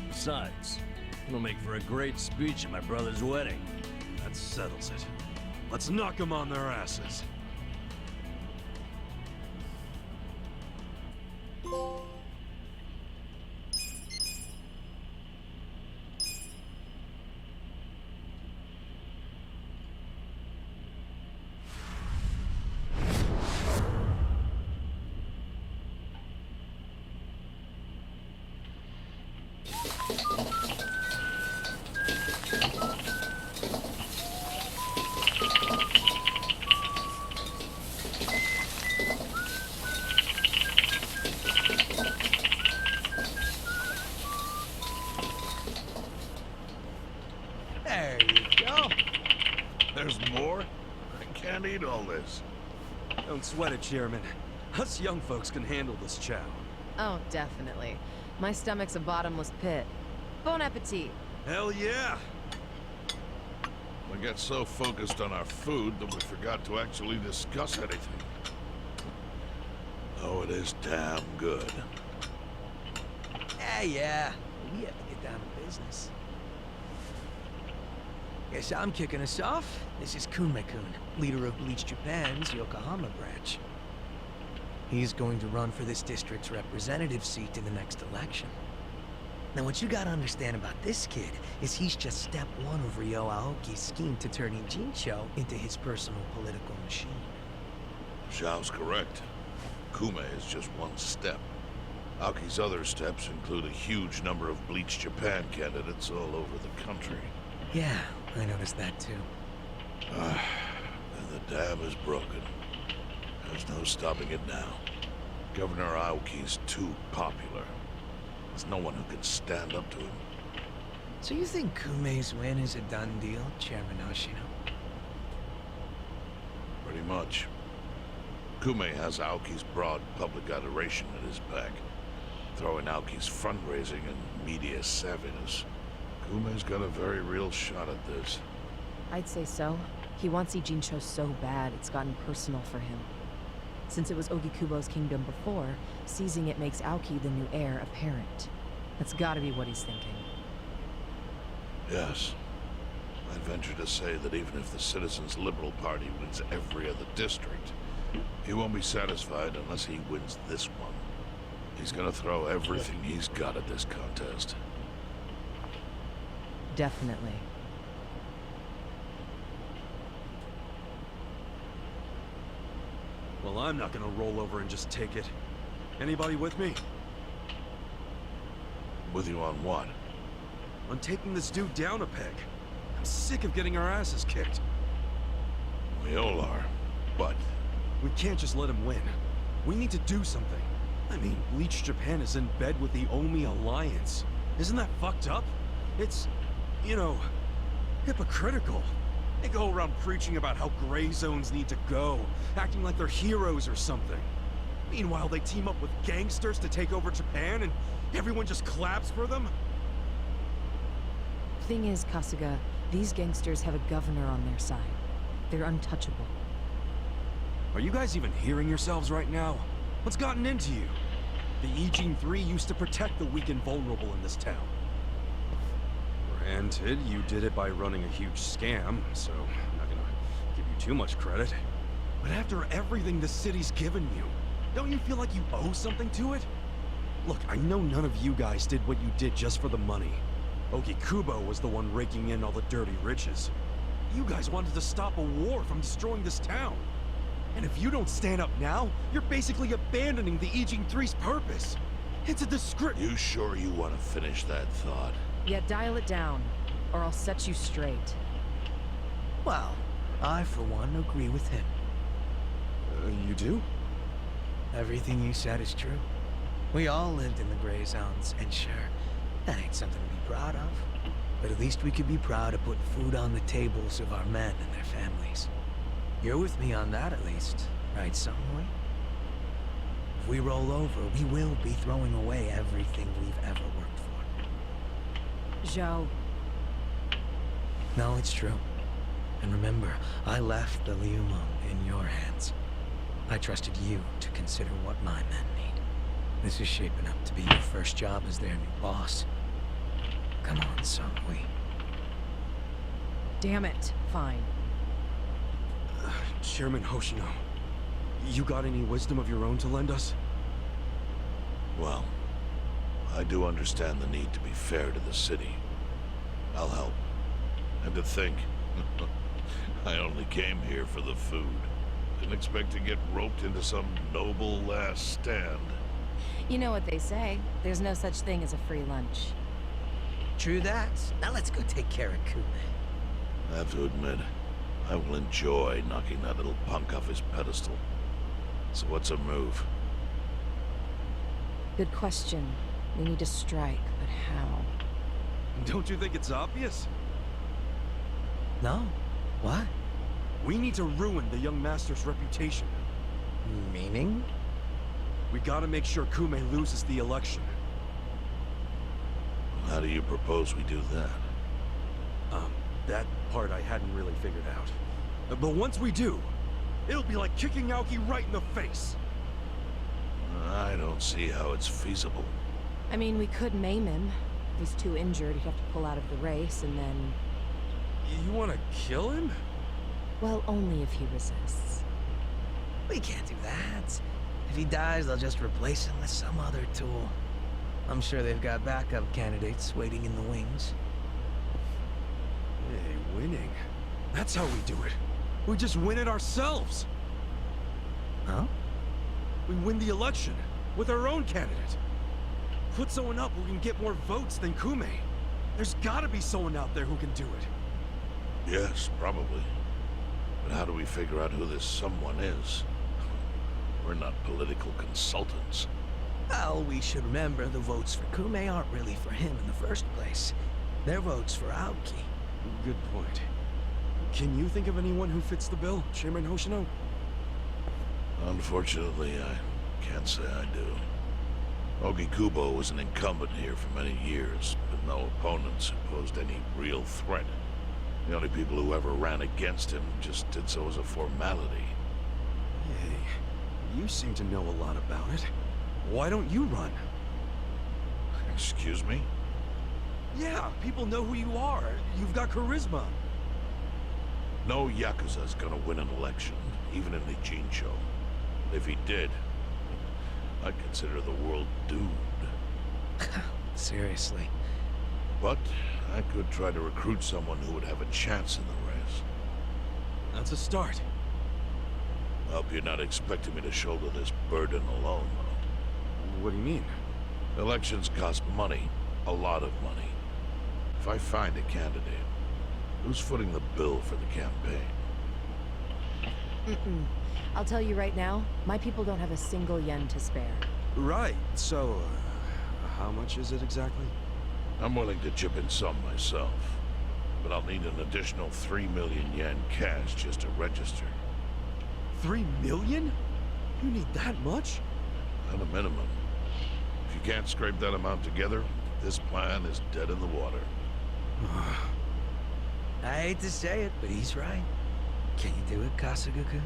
Besides, it'll make for a great speech at my brother's wedding. That settles it. Let's knock them on their asses. There you go. There's more? I can't eat all this. Don't sweat it, Chairman. Us young folks can handle this chow. Oh, definitely. My stomach's a bottomless pit. Bon appetit. Hell yeah! We got so focused on our food that we forgot to actually discuss anything. Oh, it is damn good. Yeah. We have to get down to business. Guess I'm kicking us off. This is Kunme-kun, leader of Bleach Japan's Yokohama branch. He's going to run for this district's representative seat in the next election. Now, what you gotta understand about this kid is he's just step one of Ryo Aoki's scheme to turning Jincho into his personal political machine. Xiao's correct. Kume is just one step. Aoki's other steps include a huge number of Bleach Japan candidates all over the country. Yeah, I noticed that too. And the dam is broken. There's no stopping it now. Governor Aoki's too popular. There's no one who can stand up to him. So you think Kume's win is a done deal, Chairman Hoshino? Pretty much. Kume has Aoki's broad public adoration at his back. Throwing Aoki's fundraising and media savviness. Kume's got a very real shot at this. I'd say so. He wants Ijincho so bad, it's gotten personal for him. Since it was Ogikubo's kingdom before, seizing it makes Aoki the new heir apparent. That's gotta be what he's thinking. Yes. I'd venture to say that even if the Citizens' Liberal Party wins every other district, he won't be satisfied unless he wins this one. He's gonna throw everything he's got at this contest. Definitely. Well, I'm not gonna roll over and just take it. Anybody with me? With you on what? On taking this dude down a peg. I'm sick of getting our asses kicked. We all are, but... We can't just let him win. We need to do something. I mean, Bleach Japan is in bed with the Omi Alliance. Isn't that fucked up? It's, you know, hypocritical. They go around preaching about how gray zones need to go, acting like they're heroes or something. Meanwhile, they team up with gangsters to take over Japan, and everyone just claps for them? Thing is, Kasuga, these gangsters have a governor on their side. They're untouchable. Are you guys even hearing yourselves right now? What's gotten into you? The Ijin 3 used to protect the weak and vulnerable in this town. Granted, you did it by running a huge scam, so I'm not gonna give you too much credit. But after everything the city's given you, don't you feel like you owe something to it? Look, I know none of you guys did what you did just for the money. Ogikubo was the one raking in all the dirty riches. You guys wanted to stop a war from destroying this town. And if you don't stand up now, you're basically abandoning the Ijin 3's purpose. It's a disgrace. You sure you want to finish that thought? Yeah, dial it down, or I'll set you straight. Well, I, for one, agree with him. You do? Everything you said is true. We all lived in the gray zones, and sure, that ain't something to be proud of. But at least we could be proud of putting food on the tables of our men and their families. You're with me on that, at least, right, Sunway? If we roll over, we will be throwing away everything we've ever worked for. Joe. No, it's true. And remember, I left the Liumang in your hands. I trusted you to consider what my men need. This is shaping up to be your first job as their new boss. Come on, Sunway. Damn it. Fine. Chairman Hoshino, you got any wisdom of your own to lend us? Well, I do understand the need to be fair to the city. I'll help. And to think, I only came here for the food. Didn't expect to get roped into some noble last stand. You know what they say. There's no such thing as a free lunch. True that. Now let's go take care of Kume. I have to admit, I will enjoy knocking that little punk off his pedestal. So what's a move? Good question. We need to strike, but how? Don't you think it's obvious? No. What? We need to ruin the young master's reputation. Meaning? We gotta make sure Kume loses the election. How do you propose we do that? That part I hadn't really figured out. But once we do, it'll be like kicking Aoki right in the face. I don't see how it's feasible. I mean, we could maim him. If he's too injured, he'd have to pull out of the race, and then... You wanna kill him? Well, only if he resists. We can't do that. If he dies, they'll just replace him with some other tool. I'm sure they've got backup candidates waiting in the wings. Hey, winning. That's how we do it. We just win it ourselves. Huh? We win the election with our own candidate. Put someone up who can get more votes than Kume. There's gotta be someone out there who can do it. Yes, probably. But how do we figure out who this someone is? We're not political consultants. Well, we should remember the votes for Kume aren't really for him in the first place. They're votes for Aoki. Good point. Can you think of anyone who fits the bill, Chairman Hoshino? Unfortunately, I can't say I do. Ogikubo was an incumbent here for many years, with no opponents who posed any real threat. The only people who ever ran against him just did so as a formality. Hey, you seem to know a lot about it. Why don't you run? Excuse me? Yeah, people know who you are. You've got charisma. No Yakuza's gonna win an election, even in the Jincho. If he did, I'd consider the world doomed. Seriously. But I could try to recruit someone who would have a chance in the race. That's a start. I hope you're not expecting me to shoulder this burden alone, though. What do you mean? Elections cost money. A lot of money. If I find a candidate, who's footing the bill for the campaign? I'll tell you right now, my people don't have a single yen to spare. Right, so, how much is it exactly? I'm willing to chip in some myself, but I'll need an additional 3 million yen cash just to register. 3 million? You need that much? At a minimum. If you can't scrape that amount together, this plan is dead in the water. I hate to say it, but he's right. Can you do it, Kasuga-kun?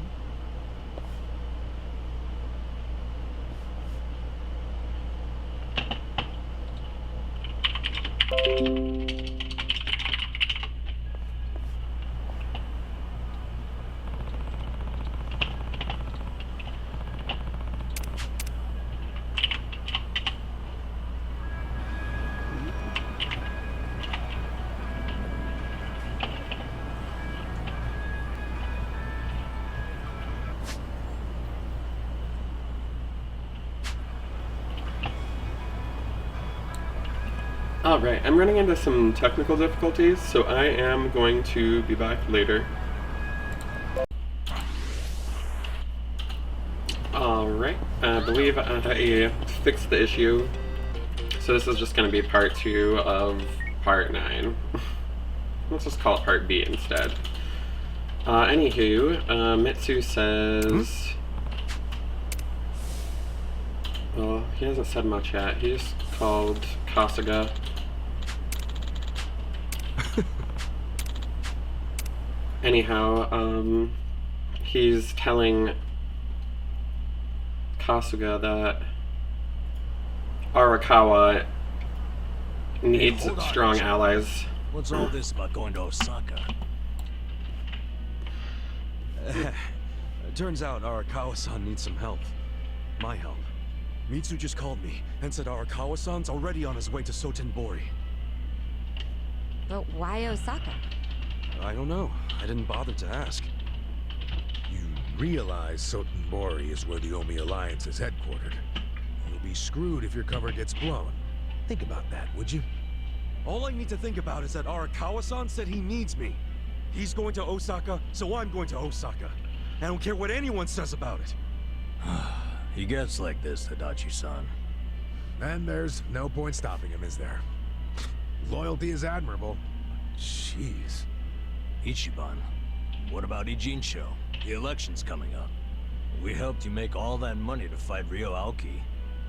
Alright, I'm running into some technical difficulties, so I am going to be back later. Alright, I believe I fixed the issue. So this is just going to be part 2 of part 9. Let's just call it part B instead. Anywho, Mitsu says... Well, he hasn't said much yet. He's called Kasuga. Anyhow, he's telling Kasuga that Arakawa needs strong allies. What's all this about going to Osaka? It turns out Arakawa-san needs some help. My help. Mitsu just called me and said Arakawa-san's already on his way to Sotenbori. But why Osaka? I don't know. I didn't bother to ask. You realize Sotenbori is where the Omi Alliance is headquartered. You'll be screwed if your cover gets blown. Think about that, would you? All I need to think about is that Arakawa-san said he needs me. He's going to Osaka, so I'm going to Osaka. I don't care what anyone says about it. He gets like this, Tadachi-san. And there's no point stopping him, is there? Loyalty is admirable. Jeez. Ichiban, what about Ijincho? The election's coming up. We helped you make all that money to fight Ryo Aoki.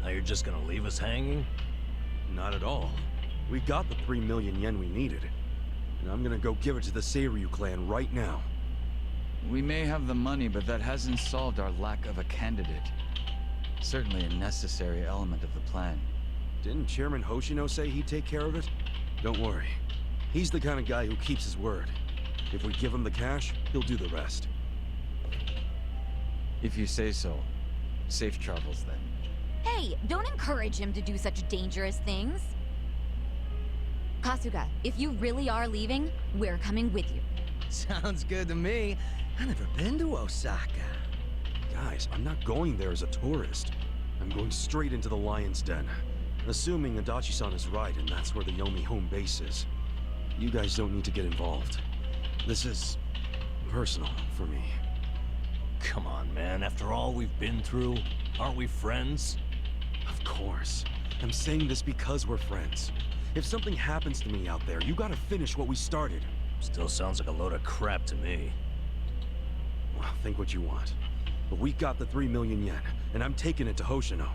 Now you're just gonna leave us hanging? Not at all. We got the 3 million yen we needed. And I'm gonna go give it to the Seiryu clan right now. We may have the money, but that hasn't solved our lack of a candidate. Certainly a necessary element of the plan. Didn't Chairman Hoshino say he'd take care of it? Don't worry. He's the kind of guy who keeps his word. If we give him the cash, he'll do the rest. If you say so. Safe travels, then. Hey, don't encourage him to do such dangerous things. Kasuga, if you really are leaving, we're coming with you. Sounds good to me. I've never been to Osaka. Guys, I'm not going there as a tourist. I'm going straight into the Lion's Den. Assuming Adachi-san is right and that's where the Yomi home base is. You guys don't need to get involved. This is personal for me. Come on, man. After all we've been through, aren't we friends? Of course. I'm saying this because we're friends. If something happens to me out there, you gotta finish what we started. Still sounds like a load of crap to me. Well, think what you want. But we got the 3 million yen, and I'm taking it to Hoshino.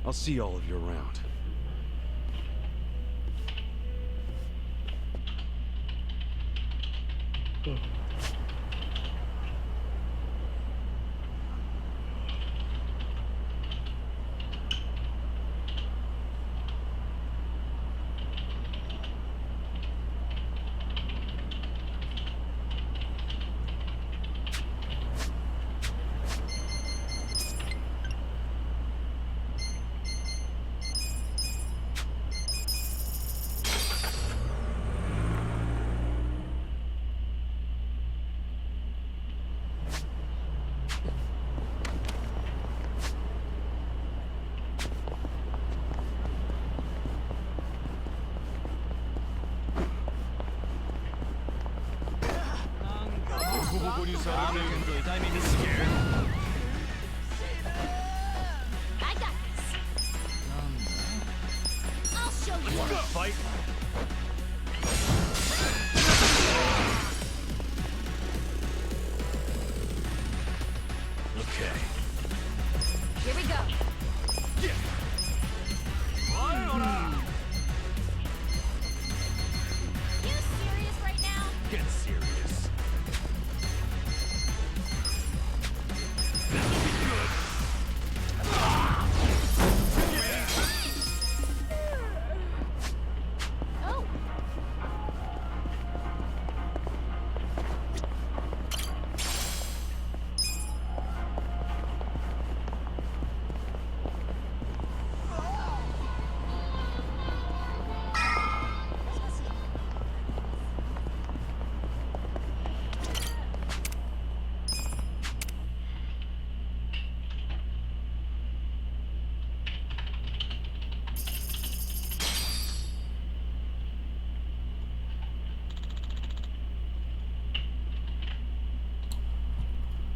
I'll see all of you around. I got this. I'll show you. Wanna fight? Okay. Here we go. You serious right now? Get serious. Oh.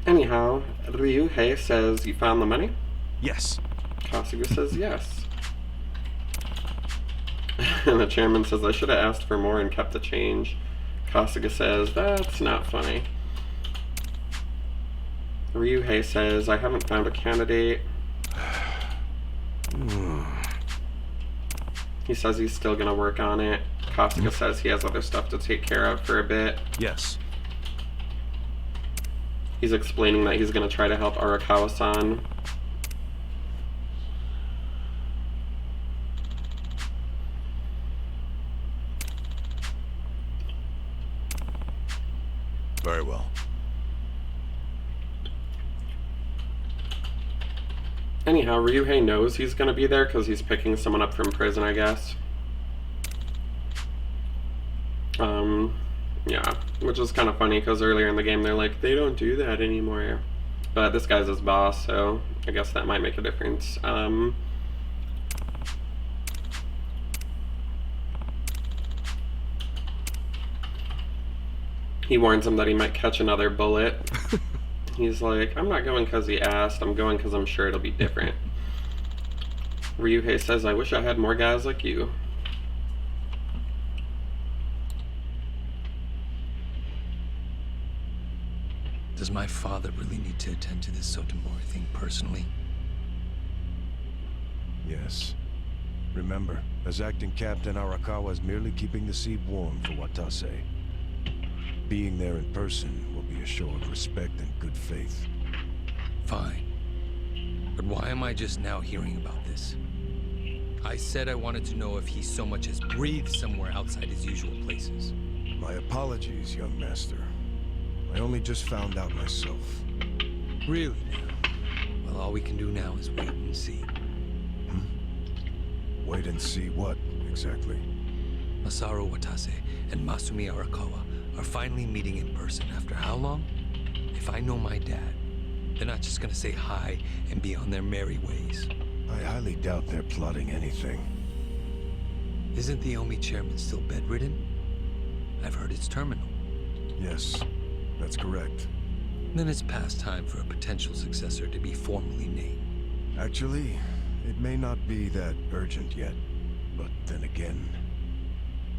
Anyhow, Ryuhei says you found the money? Yes. Kasuga says yes. And the chairman says, I should have asked for more and kept the change. Kasuga says, that's not funny. Ryuhei says, I haven't found a candidate. He says he's still gonna work on it. Kasuga says he has other stuff to take care of for a bit. Yes. He's explaining that he's gonna try to help Arakawa-san. Very well. Anyhow, Ryuhei knows he's gonna be there because he's picking someone up from prison, I guess. Yeah, which is kind of funny because earlier in the game they're like, they don't do that anymore. But this guy's his boss, so I guess that might make a difference. He warns him that he might catch another bullet. He's like, I'm not going because he asked, I'm going because I'm sure it'll be different. Ryuhei says, I wish I had more guys like you. Does my father really need to attend to this Sotomori thing personally? Yes. Remember, as acting captain, Arakawa is merely keeping the seat warm for Watase. Being there in person will be a show of respect and good faith. Fine. But why am I just now hearing about this? I said I wanted to know if he so much as breathed somewhere outside his usual places. My apologies, young master. I only just found out myself. Really now? Well, all we can do now is wait and see. Wait and see what, exactly? Masaru Watase and Masumi Arakawa are finally meeting in person after how long? If I know my dad, they're not just gonna say hi and be on their merry ways. I highly doubt they're plotting anything. Isn't the Omi chairman still bedridden? I've heard it's terminal. Yes, that's correct. Then it's past time for a potential successor to be formally named. Actually, it may not be that urgent yet. But then again,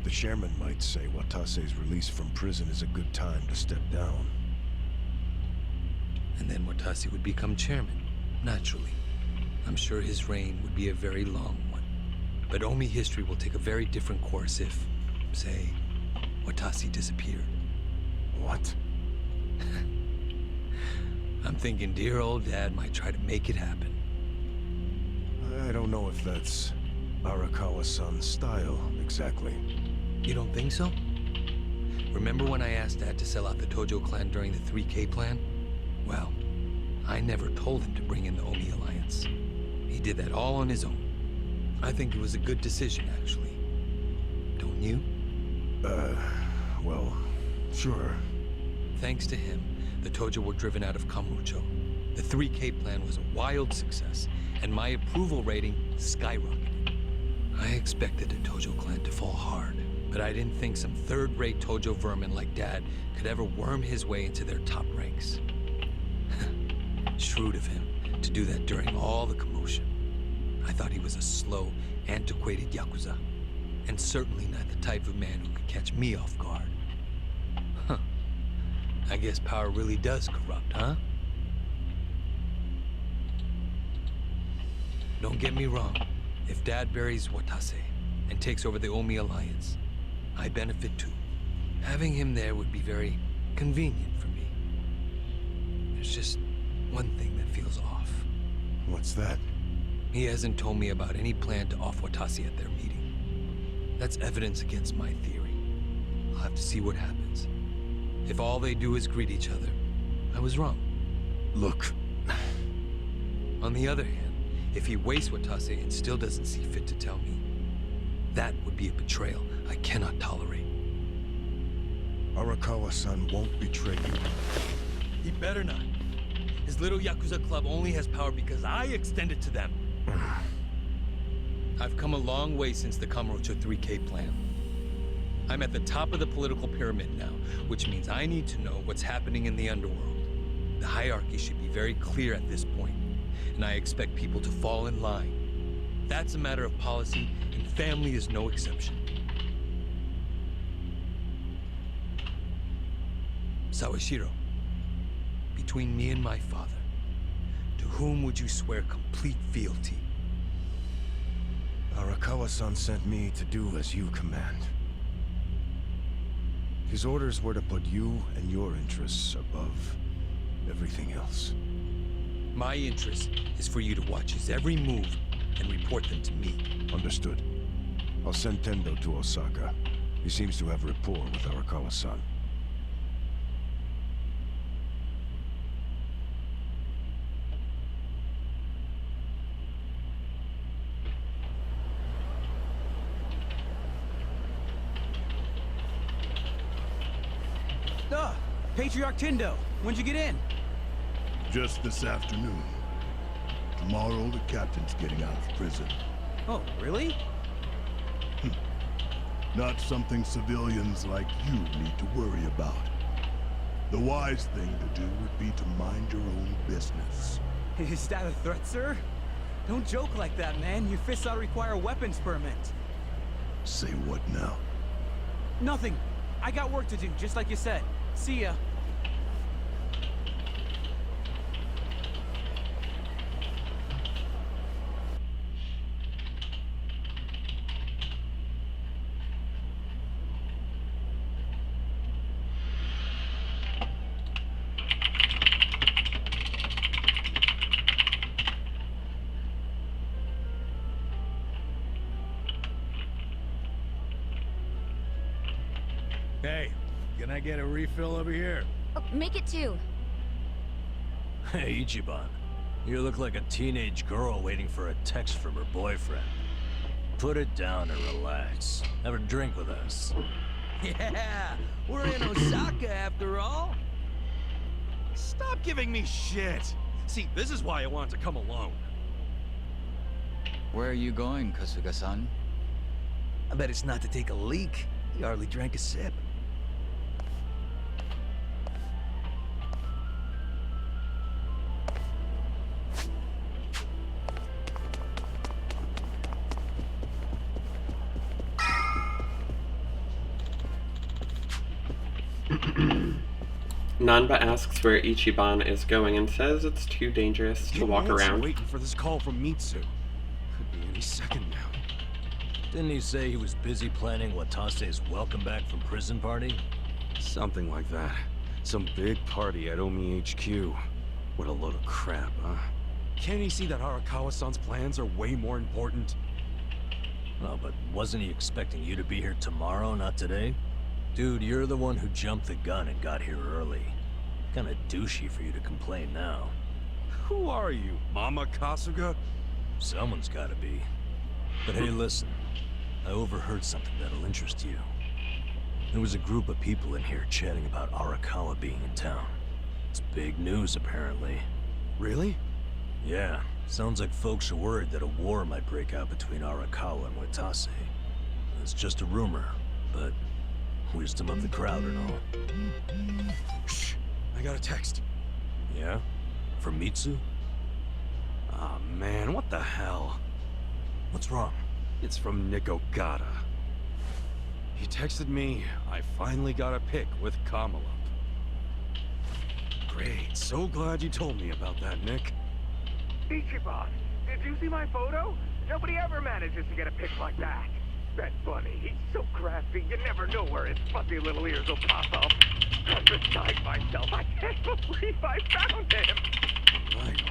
the chairman might say Watase's release from prison is a good time to step down. And then Watase would become chairman, naturally. I'm sure his reign would be a very long one. But Omi history will take a very different course if, say, Watase disappeared. What? I'm thinking dear old dad might try to make it happen. I don't know if that's Arakawa-san's style, exactly. You don't think so? Remember when I asked Dad to sell out the Tojo clan during the 3K plan? Well, I never told him to bring in the Omi Alliance. He did that all on his own. I think it was a good decision, actually. Don't you? Well, sure. Thanks to him, the Tojo were driven out of Kamurocho. The 3K plan was a wild success, and my approval rating skyrocketed. I expected the Tojo clan to fall hard, but I didn't think some third-rate Tojo vermin like Dad could ever worm his way into their top ranks. Shrewd of him to do that during all the commotion. I thought he was a slow, antiquated Yakuza, and certainly not the type of man who could catch me off guard. Huh. I guess power really does corrupt, huh? Don't get me wrong. If Dad buries Watase and takes over the Omi Alliance, I benefit too. Having him there would be very convenient for me. There's just one thing that feels off. What's that? He hasn't told me about any plan to off Watase at their meeting. That's evidence against my theory. I'll have to see what happens. If all they do is greet each other, I was wrong. Look. On the other hand, if he wastes Watase and still doesn't see fit to tell me, that would be a betrayal I cannot tolerate. Arakawa-san won't betray you. He better not. His little Yakuza club only has power because I extend it to them. I've come a long way since the Kamurocho 3K plan. I'm at the top of the political pyramid now, which means I need to know what's happening in the underworld. The hierarchy should be very clear at this point. and I expect people to fall in line. That's a matter of policy, and family is no exception. Sawashiro, between me and my father, to whom would you swear complete fealty? Arakawa-san sent me to do as you command. His orders were to put you and your interests above everything else. My interest is for you to watch his every move and report them to me. Understood. I'll send Tendo to Osaka. He seems to have rapport with Arakawa-san. Patriarch Tendo, when'd you get in? Just this afternoon. Tomorrow, the captain's getting out of prison. Oh, really? Not something civilians like you need to worry about. The wise thing to do would be to mind your own business. Is that a threat, sir? Don't joke like that, man. Your fists ought to require a weapons permit. Say what now? Nothing. I got work to do, just like you said. See ya. Hey, can I get a refill over here? Oh, make it 2. Hey, Ichiban. You look like a teenage girl waiting for a text from her boyfriend. Put it down and relax. Have a drink with us. Yeah, we're in Osaka after all. Stop giving me shit! See, this is why I wanted to come alone. Where are you going, Kasuga-san? I bet it's not to take a leak. He hardly drank a sip. Nanba asks where Ichiban is going and says it's too dangerous to walk around. Waiting for this call from Mitsu. Could be any second now. Didn't he say he was busy planning Watase's welcome back from prison party? Something like that. Some big party at Omi HQ. What a load of crap, huh? Can't he see that Arakawa-san's plans are way more important? Oh, but wasn't he expecting you to be here tomorrow, not today? Dude, you're the one who jumped the gun and got here early. Kinda douchey for you to complain now. Who are you, Mama Kasuga? Someone's gotta be. But hey, listen. I overheard something that'll interest you. There was a group of people in here chatting about Arakawa being in town. It's big news, apparently. Really? Yeah. Sounds like folks are worried that a war might break out between Arakawa and Watase. It's just a rumor, but wisdom of the crowd and all. Shh! I got a text. Yeah? From Mitsu? Aw, man, what the hell? What's wrong? It's from Nick Ogata. He texted me, I finally got a pic with Kamala. Great, so glad you told me about that, Nick. Ichiban, did you see my photo? Nobody ever manages to get a pic like that. That bunny, he's so crafty, you never know where his fuzzy little ears will pop up. I'm beside myself. I can't believe I found him.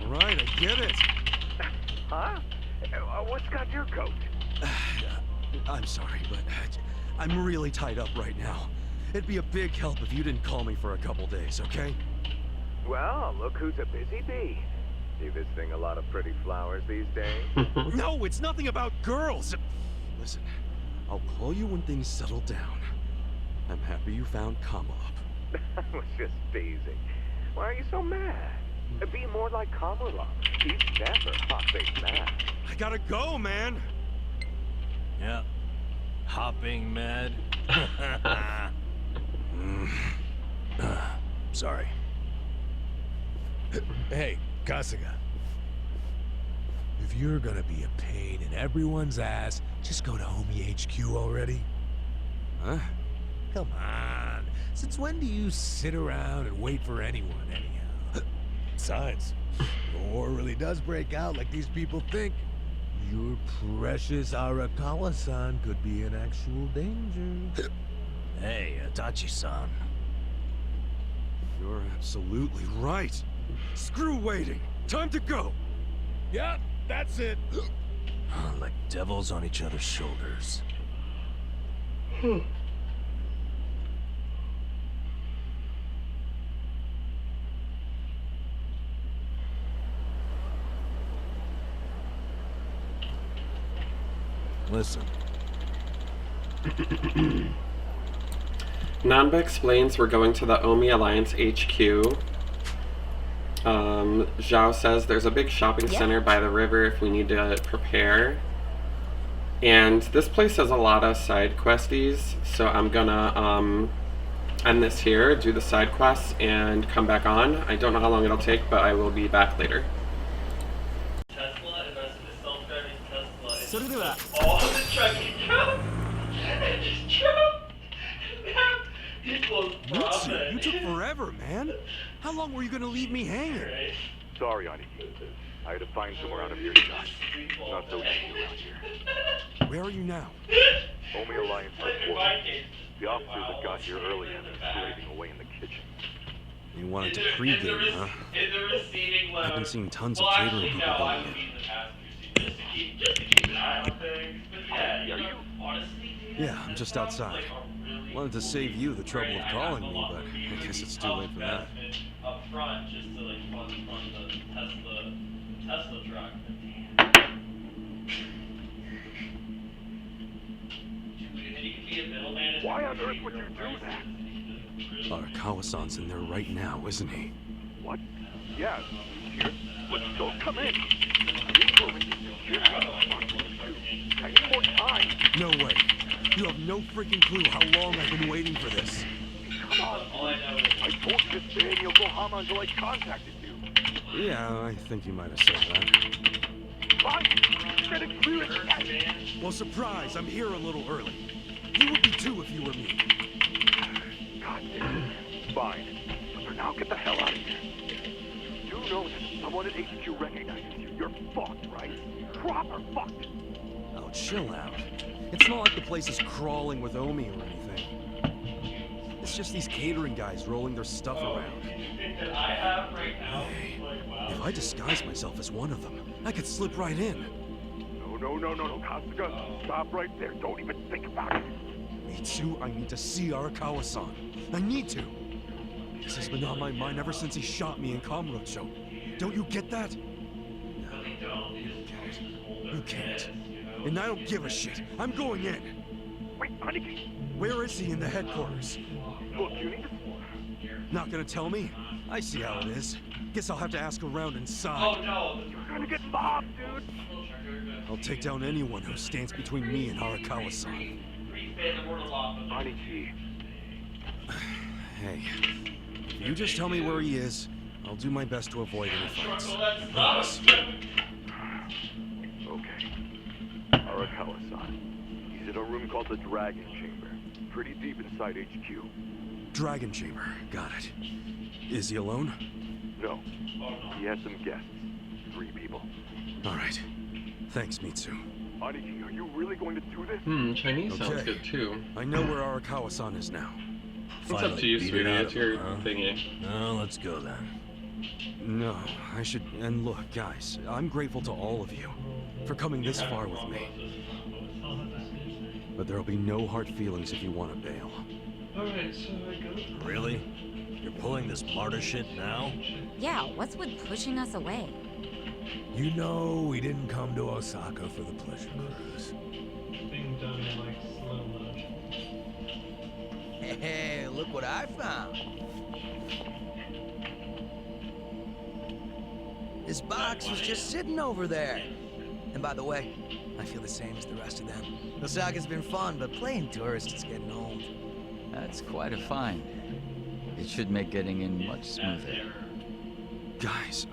Right, I get it. Huh? What's got your coat? I'm sorry, but I'm really tied up right now. It'd be a big help if you didn't call me for a couple days, okay? Well, look who's a busy bee. See this thing a lot of pretty flowers these days? No, it's nothing about girls. Listen, I'll call you when things settle down. I'm happy you found Kamala. I was just teasing. Why are you so mad? Be more like Kamala. He's never hot-faced mad. I gotta go, man. Yeah. Hopping mad. Sorry. Hey, Kasuga. If you're gonna be a pain in everyone's ass, just go to Homie HQ already. Huh? Come on. Since when do you sit around and wait for anyone, anyhow? Besides, if a war really does break out like these people think, your precious Arakawa-san could be in actual danger. Hey, Itachi-san. You're absolutely right. Screw waiting. Time to go. Yeah, that's it. Like devils on each other's shoulders. Listen. Nanba explains we're going to the Omi Alliance HQ. Zhao says there's a big shopping center by the river if we need to prepare. And this place has a lot of side questies, so I'm gonna end this here, do the side quests, and come back on. I don't know how long it'll take, but I will be back later. Tesla invested in self-driving Tesla. So do that. All the trucking truck. Just truck. Equals Mitsu, profit. you took forever, man. How long were you gonna leave me hanging? Sorry, Aniki. I had to find somewhere out of earshot. Not so easy around here. Where are you now? Omi Alliance headquarters. The officers that got here early have been slaving away in the kitchen. You wanted to pregame, huh? In the receiving load. I've been seeing tons of Well, catering actually, people no, I going would in. be in the passenger seat just to keep an eye on things. But yeah, you know, honestly, dude, Yeah, I'm just outside. Wanted to save you the trouble of calling me, but I guess it's too late for that. up front just to like fund the Tesla truck. Why on earth would you do that? Arakawa-san's in there right now, isn't he? What? Yeah, here. But don't come in. I need more time. No way. You have no freaking clue how long I've been waiting for this. Come on. I told you to stay in Yokohama until I contacted you. Yeah, I think you might have said that. Fine. Get it clear. Well, surprise, I'm here a little early. You would be too if you were me. God damn it. Fine. But for now, get the hell out of here. You know that someone at HQ recognizes you. You're fucked, right? Proper fucked. Oh, chill out. It's not like the place is crawling with Omi or anything. It's just these catering guys rolling their stuff around. That I have right now. Hey, Like, wow. if I disguise myself as one of them, I could slip right in. No, Kasuga. Stop right there. Don't even think about it. Mitsu, I need to see Arakawa-san. I need to. This has been on my mind ever since he shot me in Kamurocho. Don't you get that? No, you can't. You can't. And I don't give a shit. I'm going in. Wait, Aniki. Where is he in the headquarters? Look, you need to... Not gonna tell me? I see how it is. Guess I'll have to ask around inside. Oh no. You're gonna get mobbed, dude. I'll take down anyone who stands between me and Arakawa-san. Aniki. Hey, you just tell me where he is. I'll do my best to avoid any fights. I promise. Okay. Arakawa-san. He's in a room called the Dragon Chamber. Pretty deep inside HQ. Dragon Chamber. Got it. Is he alone? No. He has some guests. 3 people. All right. Thanks, Mitsu. Aniki, are you really going to do this? Chinese sounds good too. I know where Arakawa-san is now. It's up to you, sweetie. It's your thingy. No, let's go then. No, I should... And look, guys, I'm grateful to all of you for coming this far with me. But there'll be no hard feelings if you want to bail. Alright, so I go. Really? You're pulling this martyr shit now? Yeah, what's with pushing us away? You know we didn't come to Osaka for the pleasure cruise. Being done in like slow motion. Hey, look what I found. This box was just sitting over there. And by the way, I feel the same as the rest of them. Osaka's been fun, but playing tourist is getting old. That's quite a find. It should make getting in much smoother. Guys,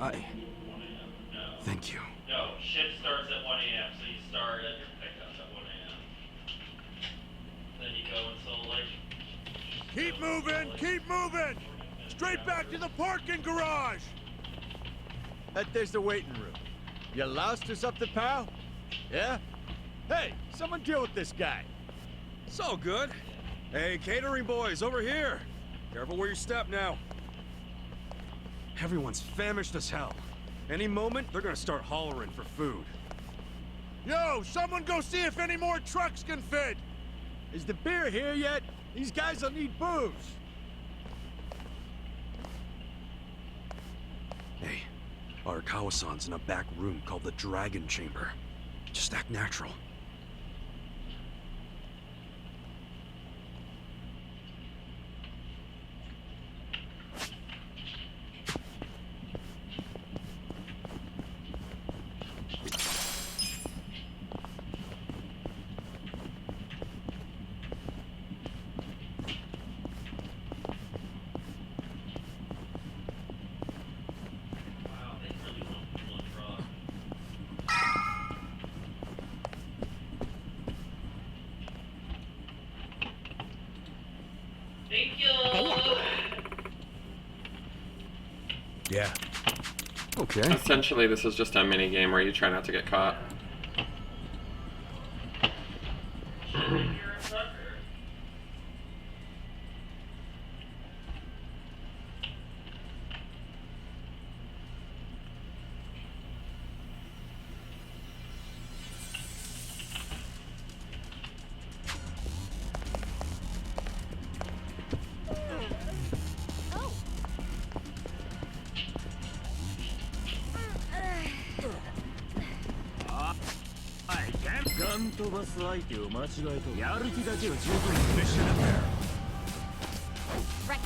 thank you. No, shift starts at 1 a.m., so you start at your pickup at 1 a.m. Then you go until, like... Keep moving! Keep moving! Straight back to the parking garage! There's the waiting room. You lost or something, pal? Yeah? Hey, someone deal with this guy. It's all good. Hey, catering boys, over here. Careful where you step now. Everyone's famished as hell. Any moment, they're gonna start hollering for food. Yo, someone go see if any more trucks can fit! Is the beer here yet? These guys will need booze. Hey, Arakawa-san's in a back room called the Dragon Chamber. Just act natural. Thank you! Yeah. Okay. Essentially, this is just a mini game where you try not to get caught. Right.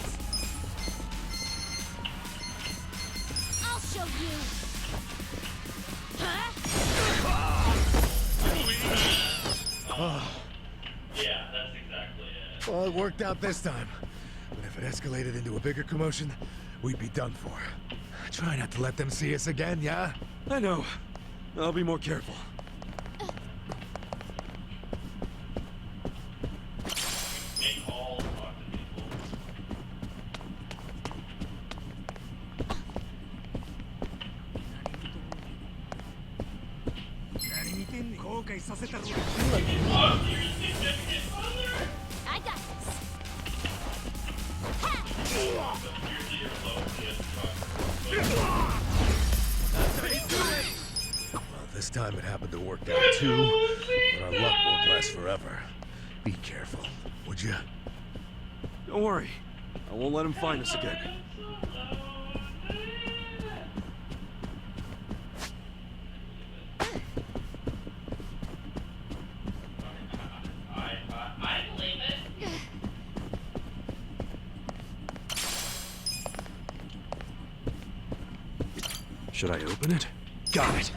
I'll show you. Yeah, that's exactly it. Well, it worked out this time. But if it escalated into a bigger commotion, we'd be done for. Try not to let them see us again, yeah? I know. I'll be more careful. Make calls, talk to people. I got this. Well, this time it happened to work out too, but our luck won't last forever. Be careful, would you? Don't worry. I won't let him find us again. I believe it. Should I open it? Got it.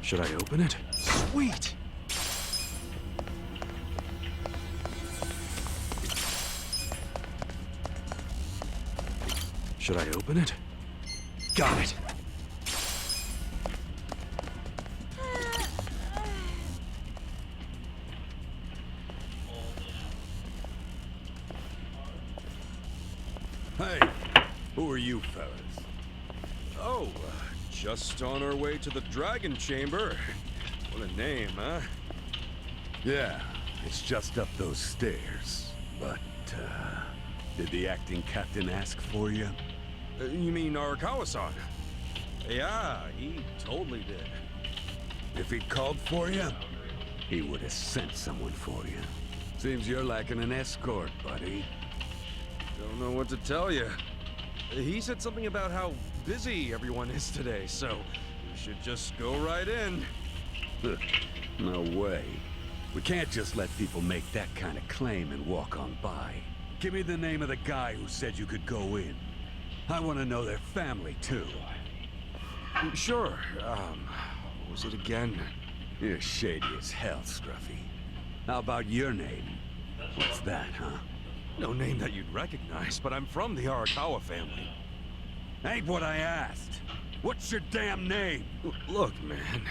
Should I open it? Sweet! Should I open it? Got it. Hey, who are you fellas? Oh, just on our way to the Dragon Chamber. What a name, huh? Yeah, it's just up those stairs. But, did the acting captain ask for you? You mean Arakawa-san? Yeah, he totally did. If he'd called for you, he would have sent someone for you. Seems you're lacking an escort, buddy. Don't know what to tell you. He said something about how busy everyone is today, so we should just go right in. No way. We can't just let people make that kind of claim and walk on by. Give me the name of the guy who said you could go in. I want to know their family, too. Sure. What was it again? You're shady as hell, Scruffy. How about your name? What's that, huh? No name that you'd recognize, but I'm from the Arakawa family. Ain't what I asked. What's your damn name? Look, man.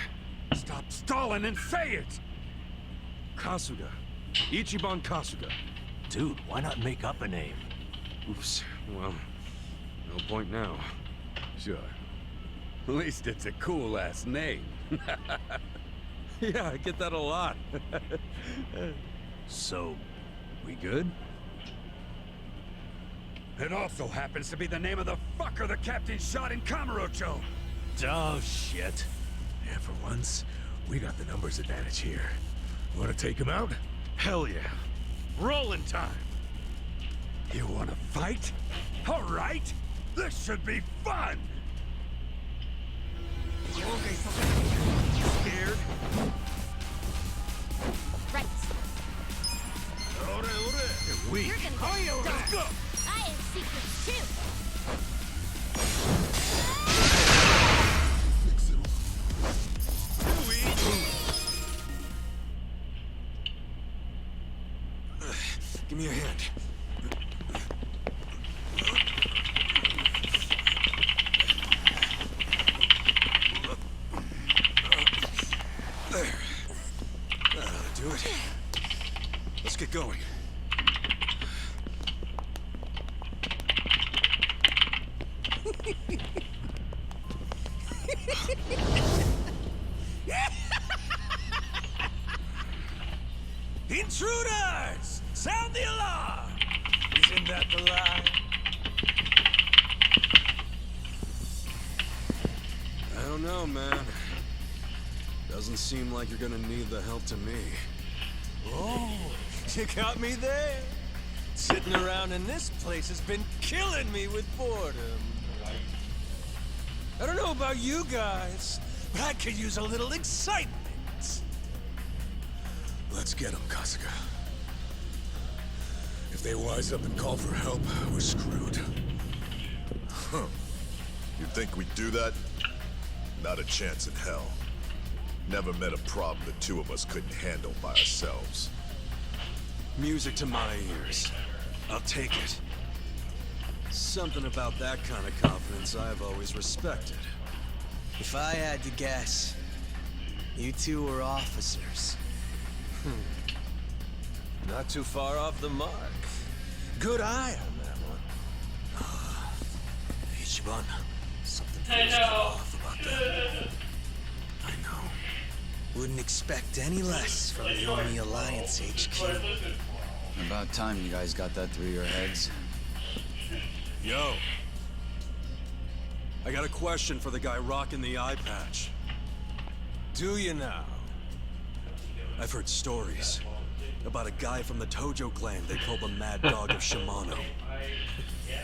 Stop stalling and say it! Kasuga. Ichiban Kasuga. Dude, why not make up a name? Oops. Well, no point now. Sure. At least it's a cool-ass name. Yeah, I get that a lot. So, we good? It also happens to be the name of the fucker the captain shot in Kamurocho. Oh, shit. Yeah, for once, we got the numbers advantage here. Wanna take him out? Hell yeah. Rolling time. You wanna fight? All right. This should be fun. Scared? Right. You're weak. You're gonna get Let's go. I have secrets too. Give me a hand. There. That'll do it. Let's get going. Intruders! Sound the alarm! Isn't that the line? I don't know, man. Doesn't seem like you're gonna need the help to me. Oh, you got me there. Sitting around in this place has been killing me with boredom. I don't know about you guys, but I could use a little excitement. Let's get him, Kasuga. If they wise up and call for help, we're screwed. Huh. You think we'd do that? Not a chance in hell. Never met a problem the two of us couldn't handle by ourselves. Music to my ears. I'll take it. Something about that kind of confidence I've always respected. If I had to guess, you two were officers. Not too far off the mark. Good eye on that one. Ichiban, something feels off about that. I know. Wouldn't expect any less from the Omi Alliance HQ. About time you guys got that through your heads. Yo. I got a question for the guy rocking the eye patch. Do you now? I've heard stories about a guy from the Tojo clan they call the Mad Dog of Shimano.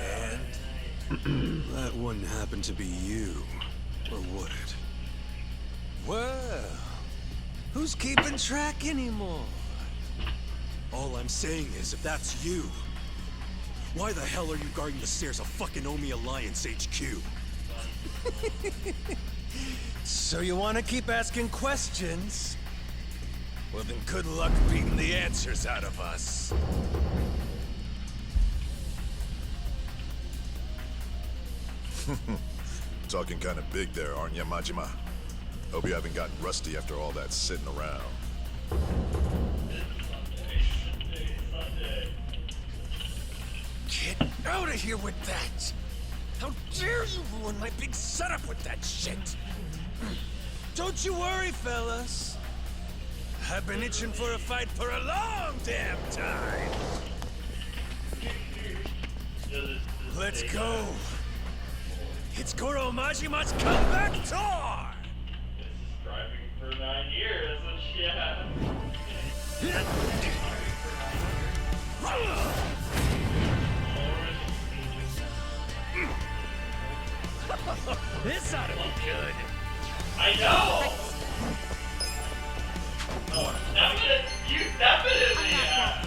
And that wouldn't happen to be you, or would it? Well, who's keeping track anymore? All I'm saying is, if that's you, why the hell are you guarding the stairs of fucking Omi Alliance HQ? So you want to keep asking questions? Well then good luck beating the answers out of us. Talking kind of big there, aren't you, Majima? Hope you haven't gotten rusty after all that sitting around. Get out of here with that! How dare you ruin my big setup with that shit! Don't you worry, fellas. I've been itching for a fight for a long damn time. Let's go. It's Goro Majima's comeback tour! Driving for 9 years and shit. This ought to be good. I know! Oh, you definitely have.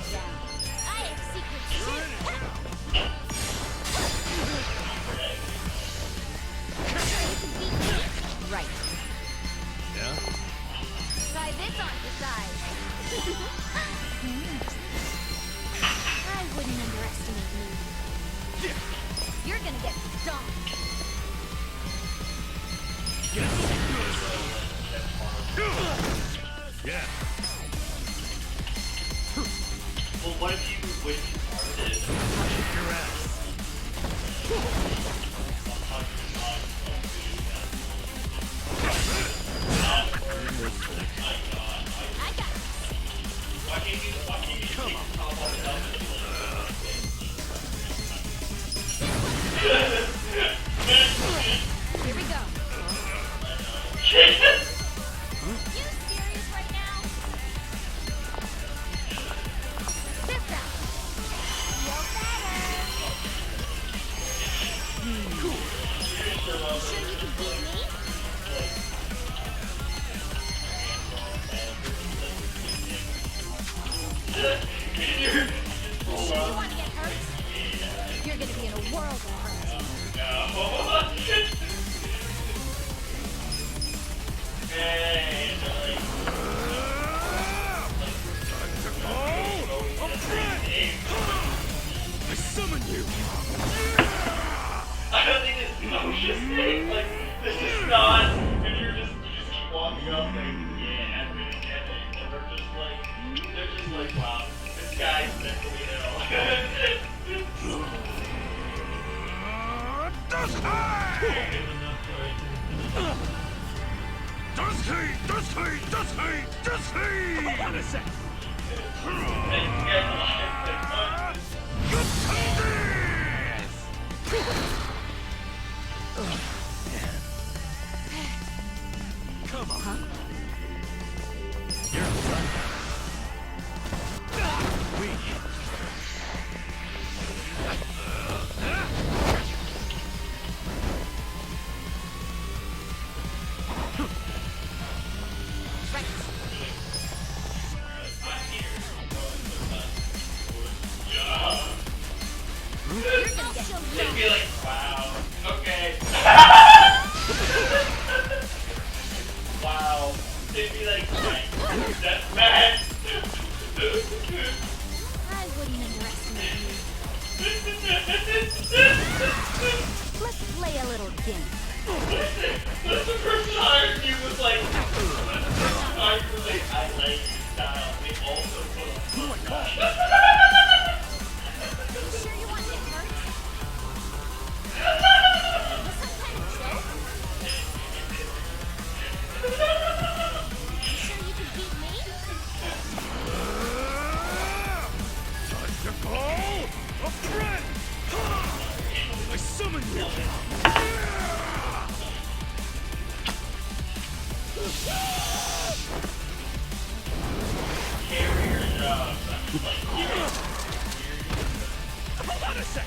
I have secrets too. Right. Yeah? Try this on for size. I wouldn't underestimate me. You're gonna get stomped. Yeah. Well, what if you started? Kick your ass. Here we go. You serious right now? This out. Feel better. Cool. You sure you can beat me? Sure you want to get hurt? You're gonna be in a world of hurt. I summon you! I don't think it's nauseous thing. Like, this is not. If you just keep walking up, like, yeah, I'm gonna get it. And they're just like, wow, this guy's mentally ill. Das Hold on a sec! Come on. Huh? You're done. Weak. They'd be like, wow, okay. Wow. They'd be like, right, that's bad. I wouldn't underestimate you. Let's play a little game. The person hired you was like, I like your style. They also put on Sure you want to get hurt? You sure you can beat me? Time to call a friend! I summon you! carrier job. Hold on a sec!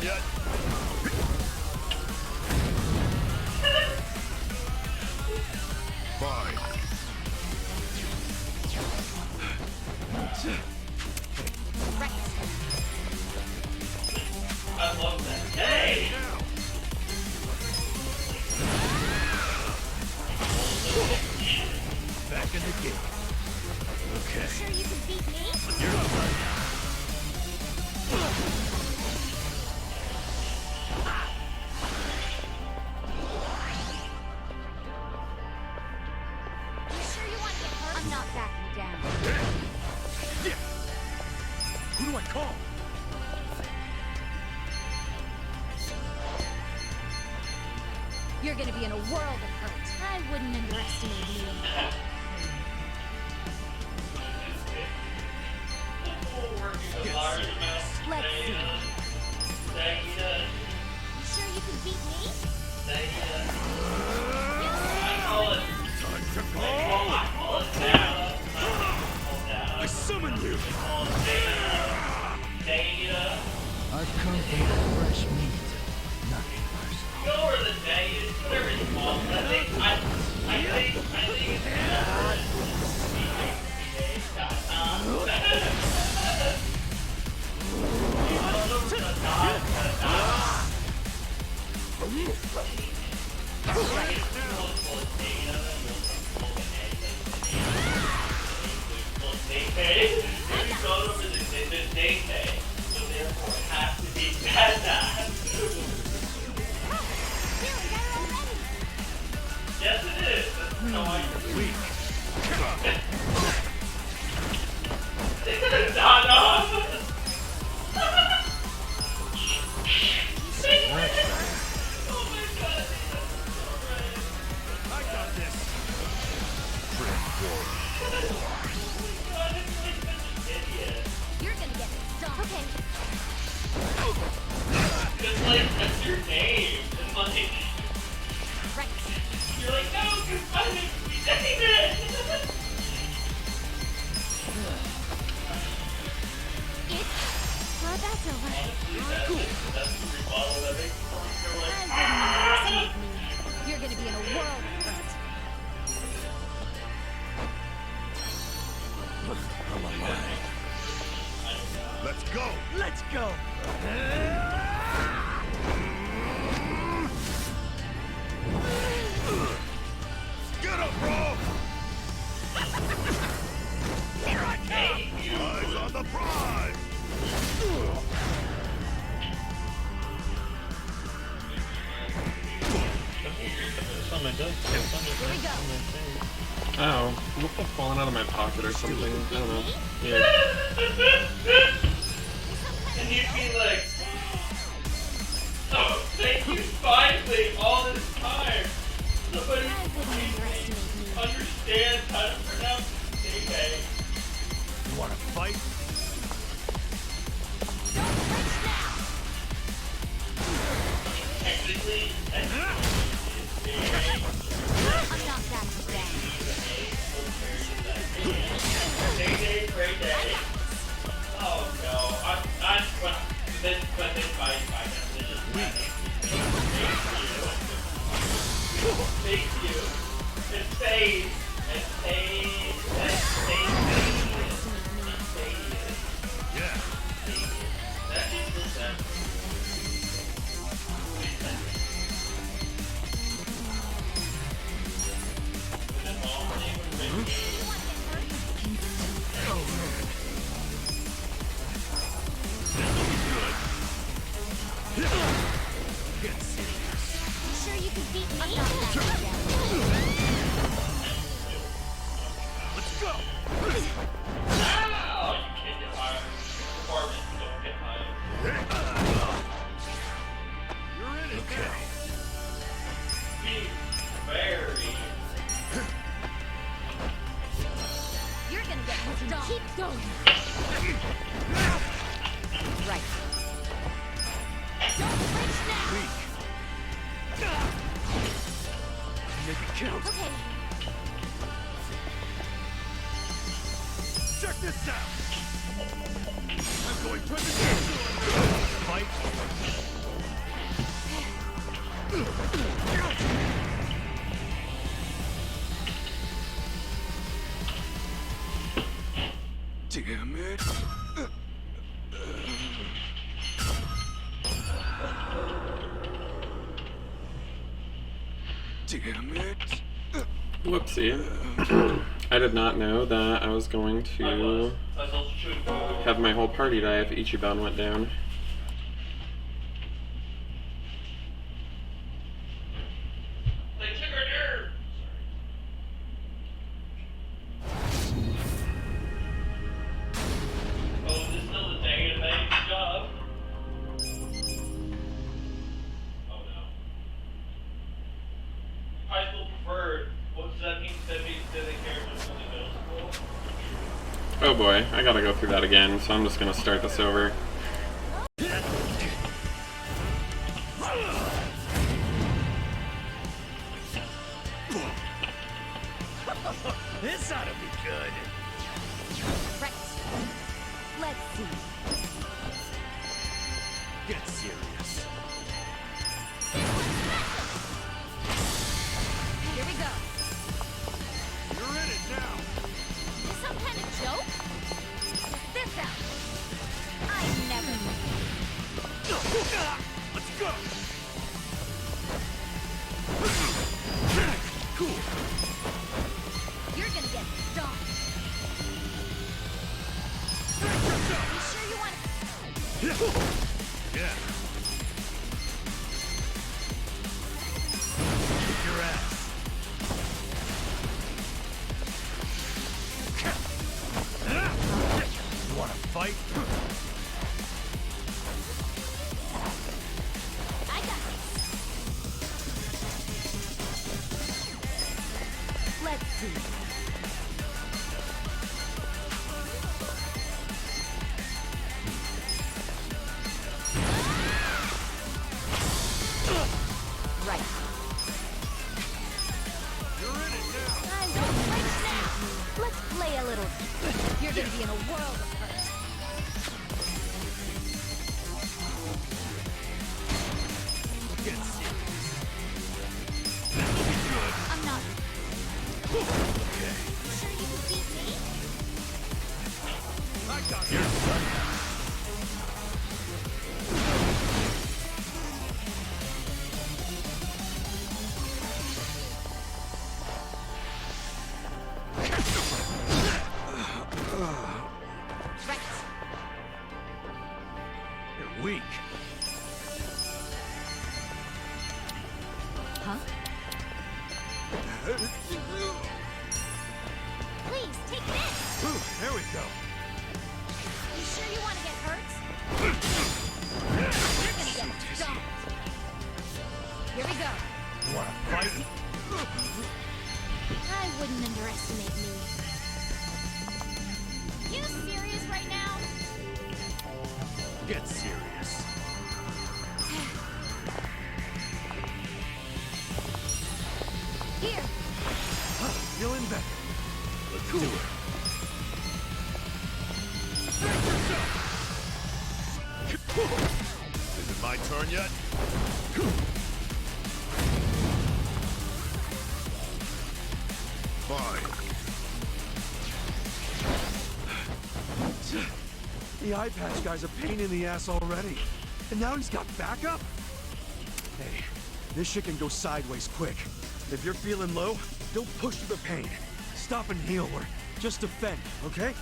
yet? Fine. I love that. Hey! Back in the game. Okay. Sure you can beat me? You're up right now. You sure you want to get hurt? I'm not backing down. Yeah. Who do I call? You're gonna be in a world of hurt. I wouldn't underestimate you. Let's see. You sure you can beat me? I summon you! I've come for your fresh meat. Nothing personal. Go over the day, whatever you want. I think yes, it is. That's how I Weak. not off. I got this. You're gonna get stomped. Okay. It's like, that's your name. It's like, Right. you're like, no, because I didn't be saying it. Well, that's over. Cool. That's the rebuttal that makes me go like, I wouldn't underestimate me. You're gonna be in a world of hurt. I'm alive. Let's go! Let's go! Get up, bro! here I come. Eyes on the prize! Here we go. Oh, what's that falling out of my pocket or something? I don't know. Yeah. And you'd be like, oh, thank you finally, all this time. Somebody understands how to pronounce his name. You wanna fight? Technically, I'm not backing down. Great day. Oh no, but then by definition, thank you. And phase. Yeah. That makes sense. Get serious. You sure you can beat me? I'm not backing down. Let's go! Oh, you can't get higher. Performance, don't get higher. You're in it. Okay. Be very. You're gonna get stomped. Keep going. Right. Don't flinch now. Weak. Make it count. Okay. Check this out. I'm going presidential. Fight. Damn it. Damn it. Whoopsie. I did not know that I was going to have my whole party die if Ichiban went down. Oh boy, I gotta go through that again, so I'm just gonna start this over. This ought to be good. Right. Let's see. Get serious. Here we go. You're in it now. Is this some kind of joke? Check this out. I never. Let's go. Cool. You're gonna get stomped. You sure you want to? Yeah. Kick your ass. You wanna fight? I got this. Let's see. Right. You're in it now. I don't play now. Let's play a little. You're gonna be in a world of hurt. Get serious. I'm not. Okay. You sure you can beat me? I got your son. Right. You're weak. Huh? Please, take this! There we go. You sure you want to get hurt? You're gonna get stomped. Here we go. You wanna fight? I wouldn't underestimate me. You serious right now? Get serious. Here. Feeling better. Let's do it. Is it my turn yet? Fine. The eye patch guy's a pain in the ass already. And now he's got backup? Hey, this shit can go sideways quick. If you're feeling low, don't push through the pain. Stop and heal or just defend, okay?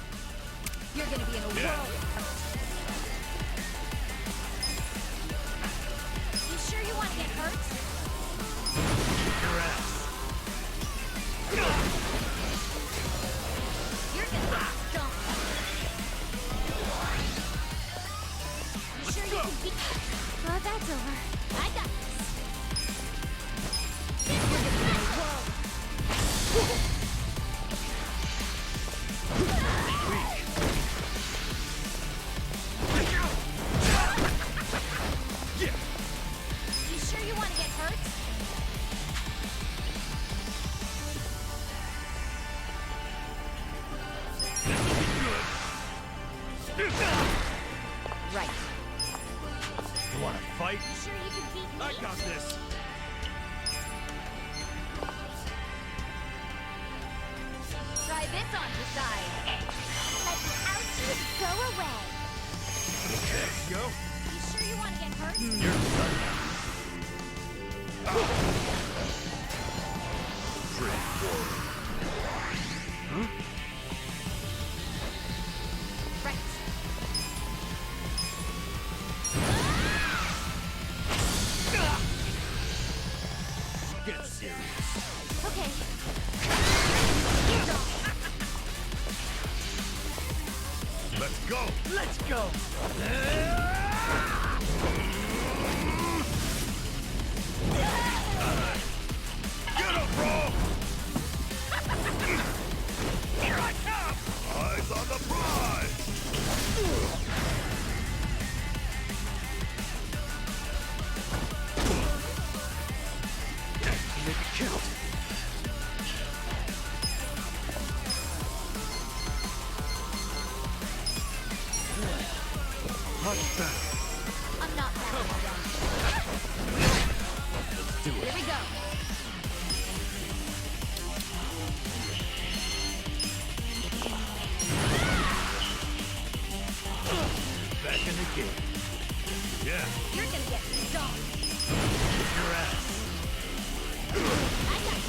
You're gonna be in a world of hurt. You sure you want to get hurt? Kick your ass. You're gonna get stomped. You sure you can beat? Well, that's over. I got this. You're gonna be in a world. You sure you want to get hurt? Right. You wanna fight? You sure you can beat me? I got this. this on the side. Let the ouchies go away. Okay, yo. You sure you want to get hurt? You're done. Pretty boring. Huh? Right. Get serious. Okay. Let's go. Let's go. Get up, bro. Here I come. Eyes on the prize. Make it count. Much better. I'm not backing down. Let's do it. Here we go. Back in the game. Yeah. You're gonna get stomped. Kick your ass. I got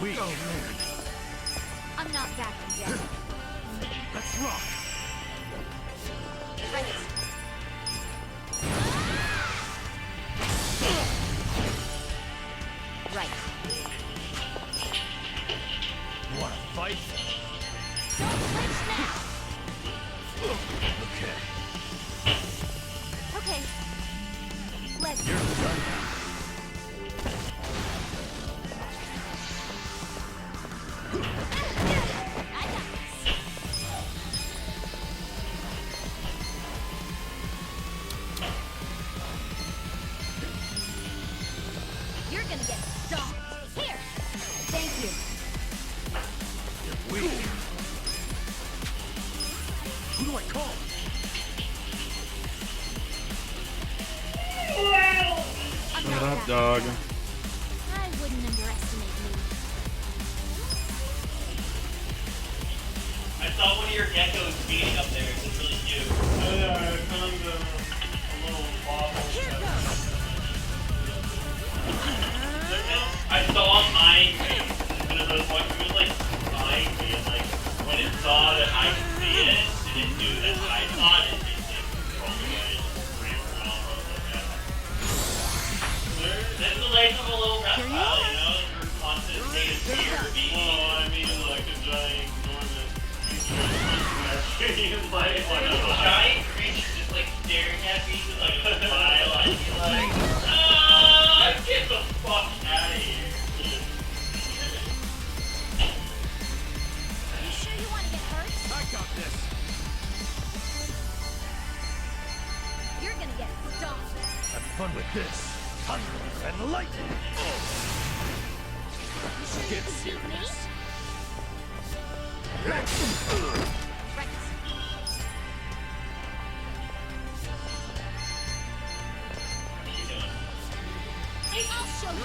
Weak. Oh, man. I'm not backing down. Let's rock. Right. Right. You wanna fight? Don't flinch now. Okay. Okay. Let's. You're done now. I got this. You're gonna get stomped. Here. Thank you. You're weak. Who do I call? I'm Shut not up, backing dog. down. I wouldn't underestimate me. I saw one of your geckos feeding up there. It's really cute. Oh yeah, I found a little bobble. I saw mine one of those ones. It was like eyeing me, and like when it saw that I could see it, and it knew that I thought it, it just rolled away. Ran around. I was like, yeah. That's the life of a little reptile, you know? Your constant state of fear being. Well, I mean, like a giant, enormous giant creature just like staring at me with like a smile. I'd be like, get the fuck out of here. You sure you want to get hurt? I got this. You're gonna get stomped. Have fun with this. Thunder and lightning. You sure Get you can beat me? serious. Right. I'll show you.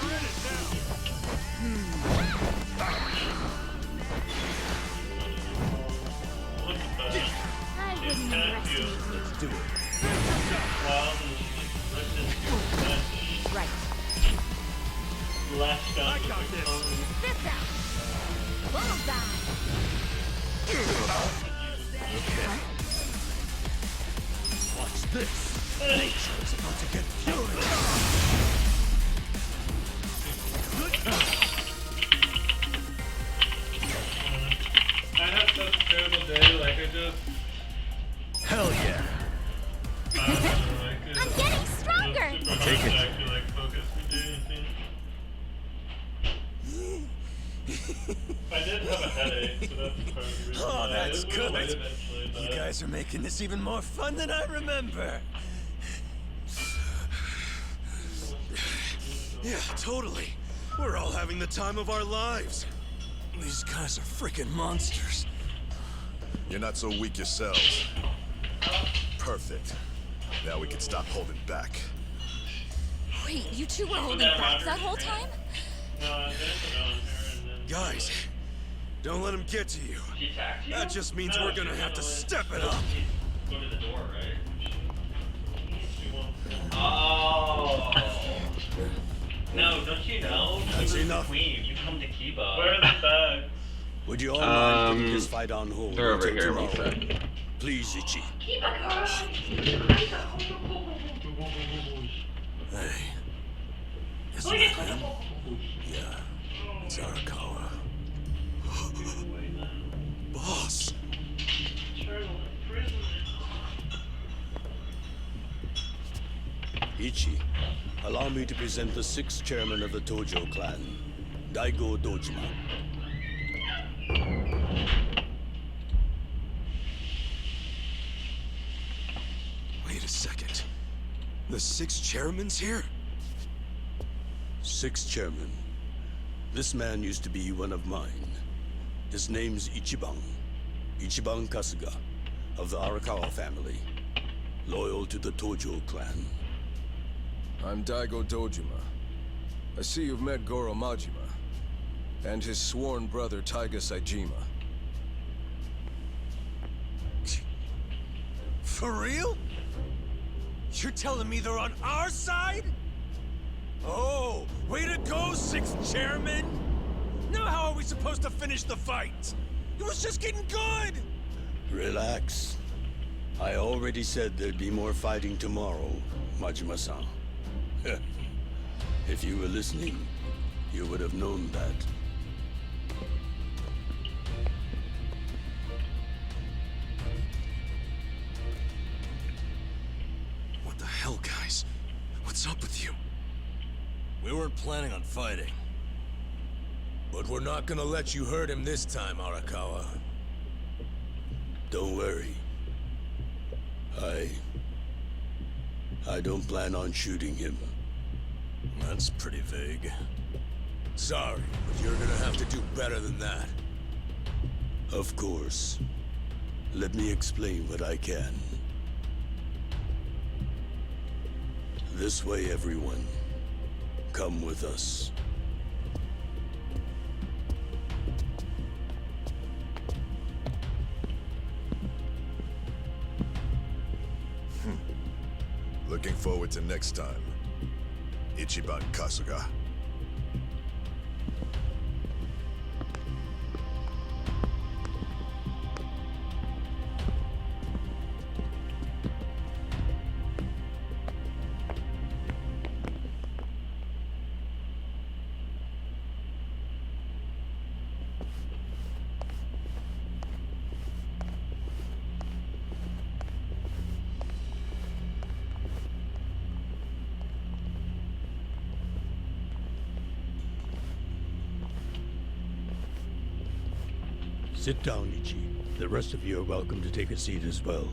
I wouldn't underestimate you. Let's do it. Right. Lashed I out got with this. the tongue. This out. Bullseye. Okay. Watch this. Nature is about to get furious. I had such a terrible day, like I just... Hell yeah. I'm getting stronger. Take it. Actually, like, focus me doing anything. I did have a headache, so that's part of the reason Oh, why. that's It will good. wait eventually, but... You guys are making this even more fun than I remember. Yeah, totally. We're all having the time of our lives. These guys are freaking monsters. You're not so weak yourselves. Perfect. Now we can stop holding back. Wait, you two were holding back that whole time? Guys, don't let him get to you. That just means we're gonna have to step it up. Go to the door, right? Oh. No, don't you know? That's You're enough. the queen. You come to Kiba. Where are the thugs? Would you all mind putting this fight on hold? They're over until here, one tomorrow? sec. Please, Ichi. Kiba, girl. Hey. Is Look it at him? Yeah. It's Arakawa. Boss. Ichi, allow me to present the 6th chairman of the Tojo clan, Daigo Dojima. Wait a second. The 6th chairman's here? 6th chairman. This man used to be one of mine. His name's Ichiban. Ichiban Kasuga, of the Arakawa family. Loyal to the Tojo clan. I'm Daigo Dojima. I see you've met Goro Majima, and his sworn brother Taiga Saijima. For real? You're telling me they're on our side? Oh, way to go, 6th chairman! Now how are we supposed to finish the fight? It was just getting good! Relax. I already said there'd be more fighting tomorrow, Majima-san. If you were listening, you would have known that. What the hell, guys? What's up with you? We weren't planning on fighting. But we're not gonna let you hurt him this time, Arakawa. Don't worry. I don't plan on shooting him. That's pretty vague. Sorry, but you're gonna have to do better than that. Of course. Let me explain what I can. This way, everyone. Come with us. Looking forward to next time. Ichiban Kasuga. Sit down, Ichi. The rest of you are welcome to take a seat as well.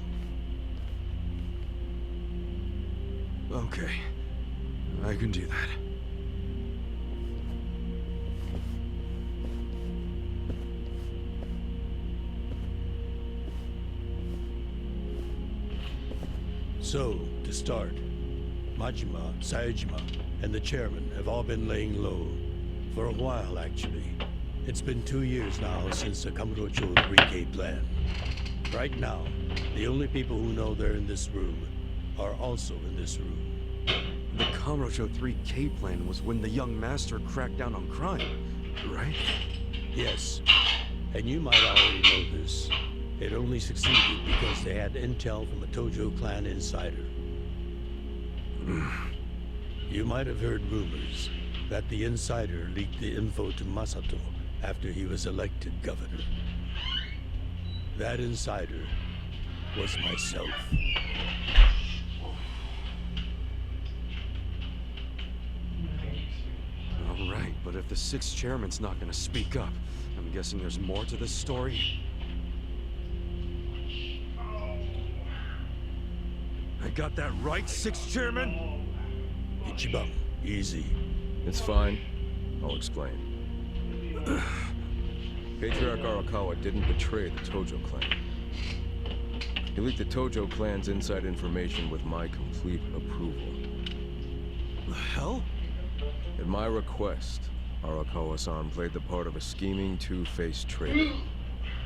Okay. I can do that. So, to start, Majima, Saejima, and the chairman have all been laying low. For a while, actually. It's been 2 years now since the Kamurocho 3K plan. Right now, the only people who know they're in this room are also in this room. The Kamurocho 3K plan was when the young master cracked down on crime, right? Yes, and you might already know this. It only succeeded because they had intel from a Tojo clan insider. You might have heard rumors that the insider leaked the info to Masato after he was elected governor. That insider was myself. All right, but if the 6th chairman's not gonna speak up, I'm guessing there's more to this story. I got that right, 6th chairman? Ichiban, easy. It's fine. I'll explain. Patriarch Arakawa didn't betray the Tojo clan. He leaked the Tojo clan's inside information with my complete approval. The hell? At my request, Arakawa-san played the part of a scheming, two-faced traitor.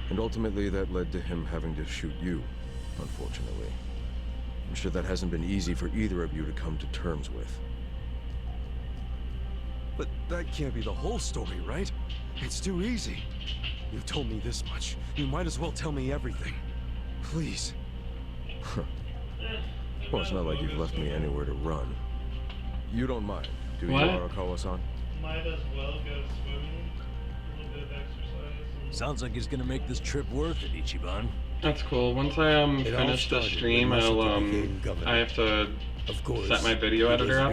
And ultimately that led to him having to shoot you, unfortunately. I'm sure that hasn't been easy for either of you to come to terms with. But that can't be the whole story, right? It's too easy. You've told me this much. You might as well tell me everything. Please. Well, it's not like you've left me anywhere to run. You don't mind, do you, Arakawa-san? Might as well go swimming. A little bit of exercise. Sounds like it's gonna make this trip worth it, Ichiban. That's cool. Once I finish the stream, I'll I have to set my video editor up.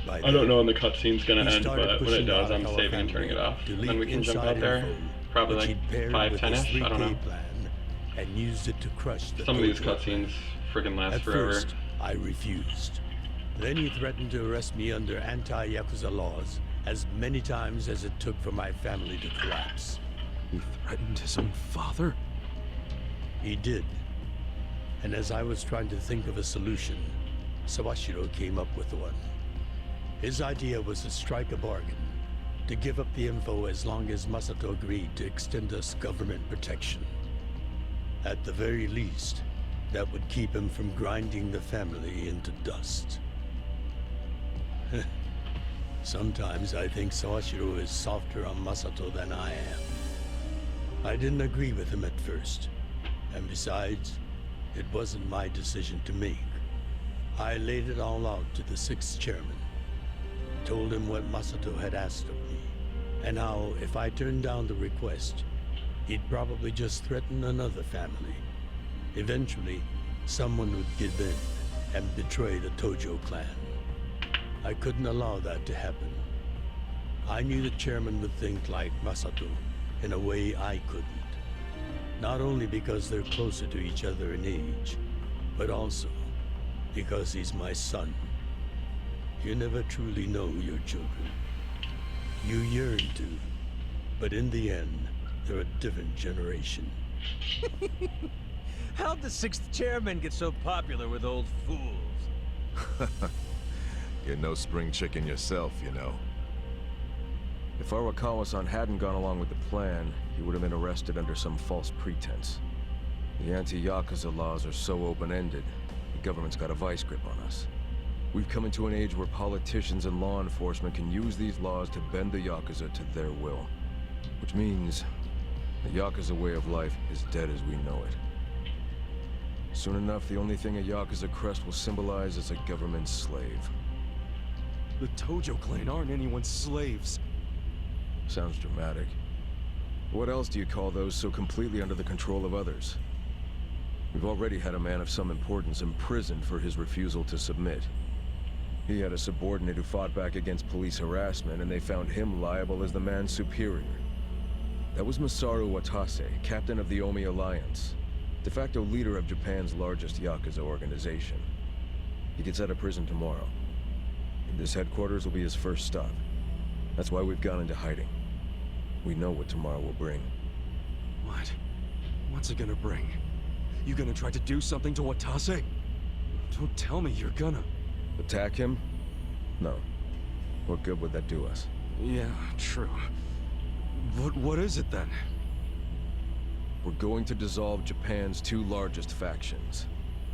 I don't know when the cutscene's gonna end, but when it does, I'm saving and turning it off. Then we can jump out there. Probably like 5-10ish. I don't know. And used it to crush the Some of these cutscenes friggin' last forever. First, I refused. Then he threatened to arrest me under anti-Yakuza laws as many times as it took for my family to collapse. He threatened his own father? He did. And as I was trying to think of a solution, Sawashiro came up with one. His idea was to strike a bargain, to give up the info as long as Masato agreed to extend us government protection. At the very least, that would keep him from grinding the family into dust. Sometimes I think Sawashiro is softer on Masato than I am. I didn't agree with him at first. And besides, it wasn't my decision to make. I laid it all out to the 6th chairman. Told him what Masato had asked of me, and how if I turned down the request, he'd probably just threaten another family. Eventually, someone would give in and betray the Tojo clan. I couldn't allow that to happen. I knew the chairman would think like Masato in a way I couldn't. Not only because they're closer to each other in age, but also because he's my son. You never truly know your children. You yearn to, but in the end, they're a different generation. How'd the 6th chairman get so popular with old fools? You're no spring chicken yourself, you know. If Arakawa-san hadn't gone along with the plan, he would have been arrested under some false pretense. The anti-Yakuza laws are so open-ended, the government's got a vice grip on us. We've come into an age where politicians and law enforcement can use these laws to bend the Yakuza to their will. Which means the Yakuza way of life is dead as we know it. Soon enough, the only thing a Yakuza crest will symbolize is a government slave. The Tojo clan aren't anyone's slaves. Sounds dramatic. What else do you call those so completely under the control of others? We've already had a man of some importance imprisoned for his refusal to submit. He had a subordinate who fought back against police harassment, and they found him liable as the man's superior. That was Masaru Watase, captain of the Omi Alliance, de facto leader of Japan's largest Yakuza organization. He gets out of prison tomorrow. And this headquarters will be his first stop. That's why we've gone into hiding. We know what tomorrow will bring. What? What's it gonna bring? You gonna try to do something to Watase? Don't tell me you're gonna... Attack him? No. What good would that do us? Yeah, true. What is it then? We're going to dissolve Japan's two largest factions,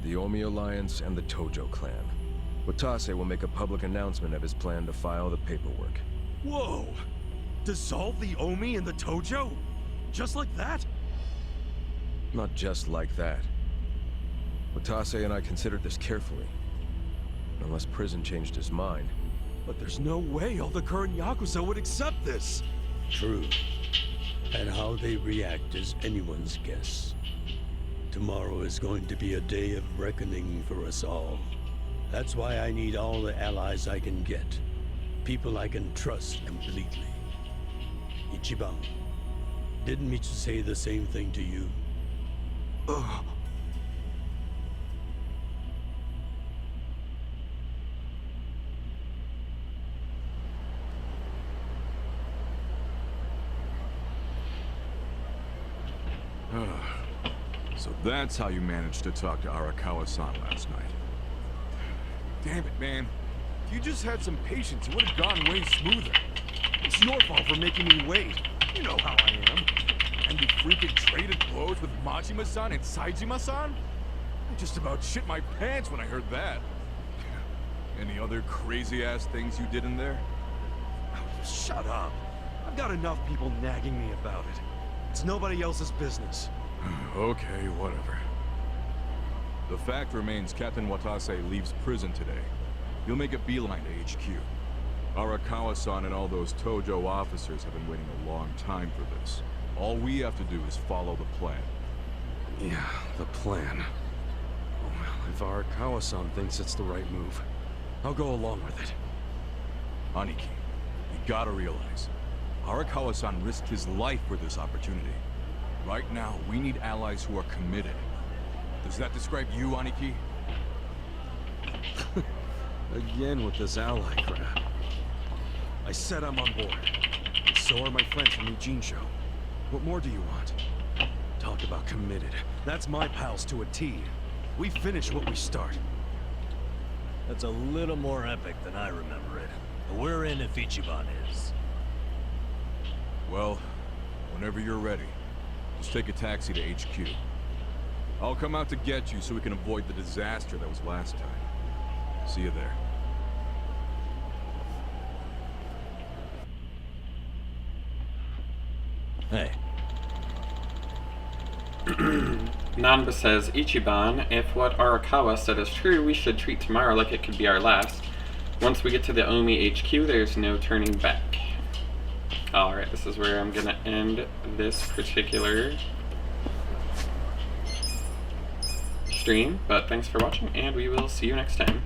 the Omi Alliance and the Tojo clan. Watase will make a public announcement of his plan to file the paperwork. Whoa! Dissolve the Omi and the Tojo? Just like that? Not just like that. Watase and I considered this carefully. Unless prison changed his mind. But there's no way all the current Yakuza would accept this! True. And how they react is anyone's guess. Tomorrow is going to be a day of reckoning for us all. That's why I need all the allies I can get. People I can trust completely. Ichiban, didn't Michi say the same thing to you? Ugh. So that's how you managed to talk to Arakawa-san last night. Damn it, man. If you just had some patience, it would have gone way smoother. It's your fault for making me wait. You know how I am. And you freaking traded blows with Majima-san and Saejima-san? I just about shit my pants when I heard that. Any other crazy-ass things you did in there? Shut up. I've got enough people nagging me about it. It's nobody else's business. Okay, whatever. The fact remains Captain Watase leaves prison today. He'll make a beeline to HQ. Arakawa-san and all those Tojo officers have been waiting a long time for this. All we have to do is follow the plan. Yeah, the plan. Well, if Arakawa-san thinks it's the right move, I'll go along with it. Aniki, you gotta realize, Arakawa-san risked his life for this opportunity. Right now, we need allies who are committed. Does that describe you, Aniki? Again with this ally crap. I said I'm on board. So are my friends from Ujincho. What more do you want? Talk about committed. That's my pals to a T. We finish what we start. That's a little more epic than I remember it. But we're in if Ichiban is. Well, whenever you're ready, just take a taxi to HQ. I'll come out to get you so we can avoid the disaster that was last time. See you there. Hey. Nanba says, Ichiban, if what Arakawa said is true, we should treat tomorrow like it could be our last. Once we get to the Omi HQ, there's no turning back. Alright, this is where I'm gonna end this particular stream, but thanks for watching, and we will see you next time.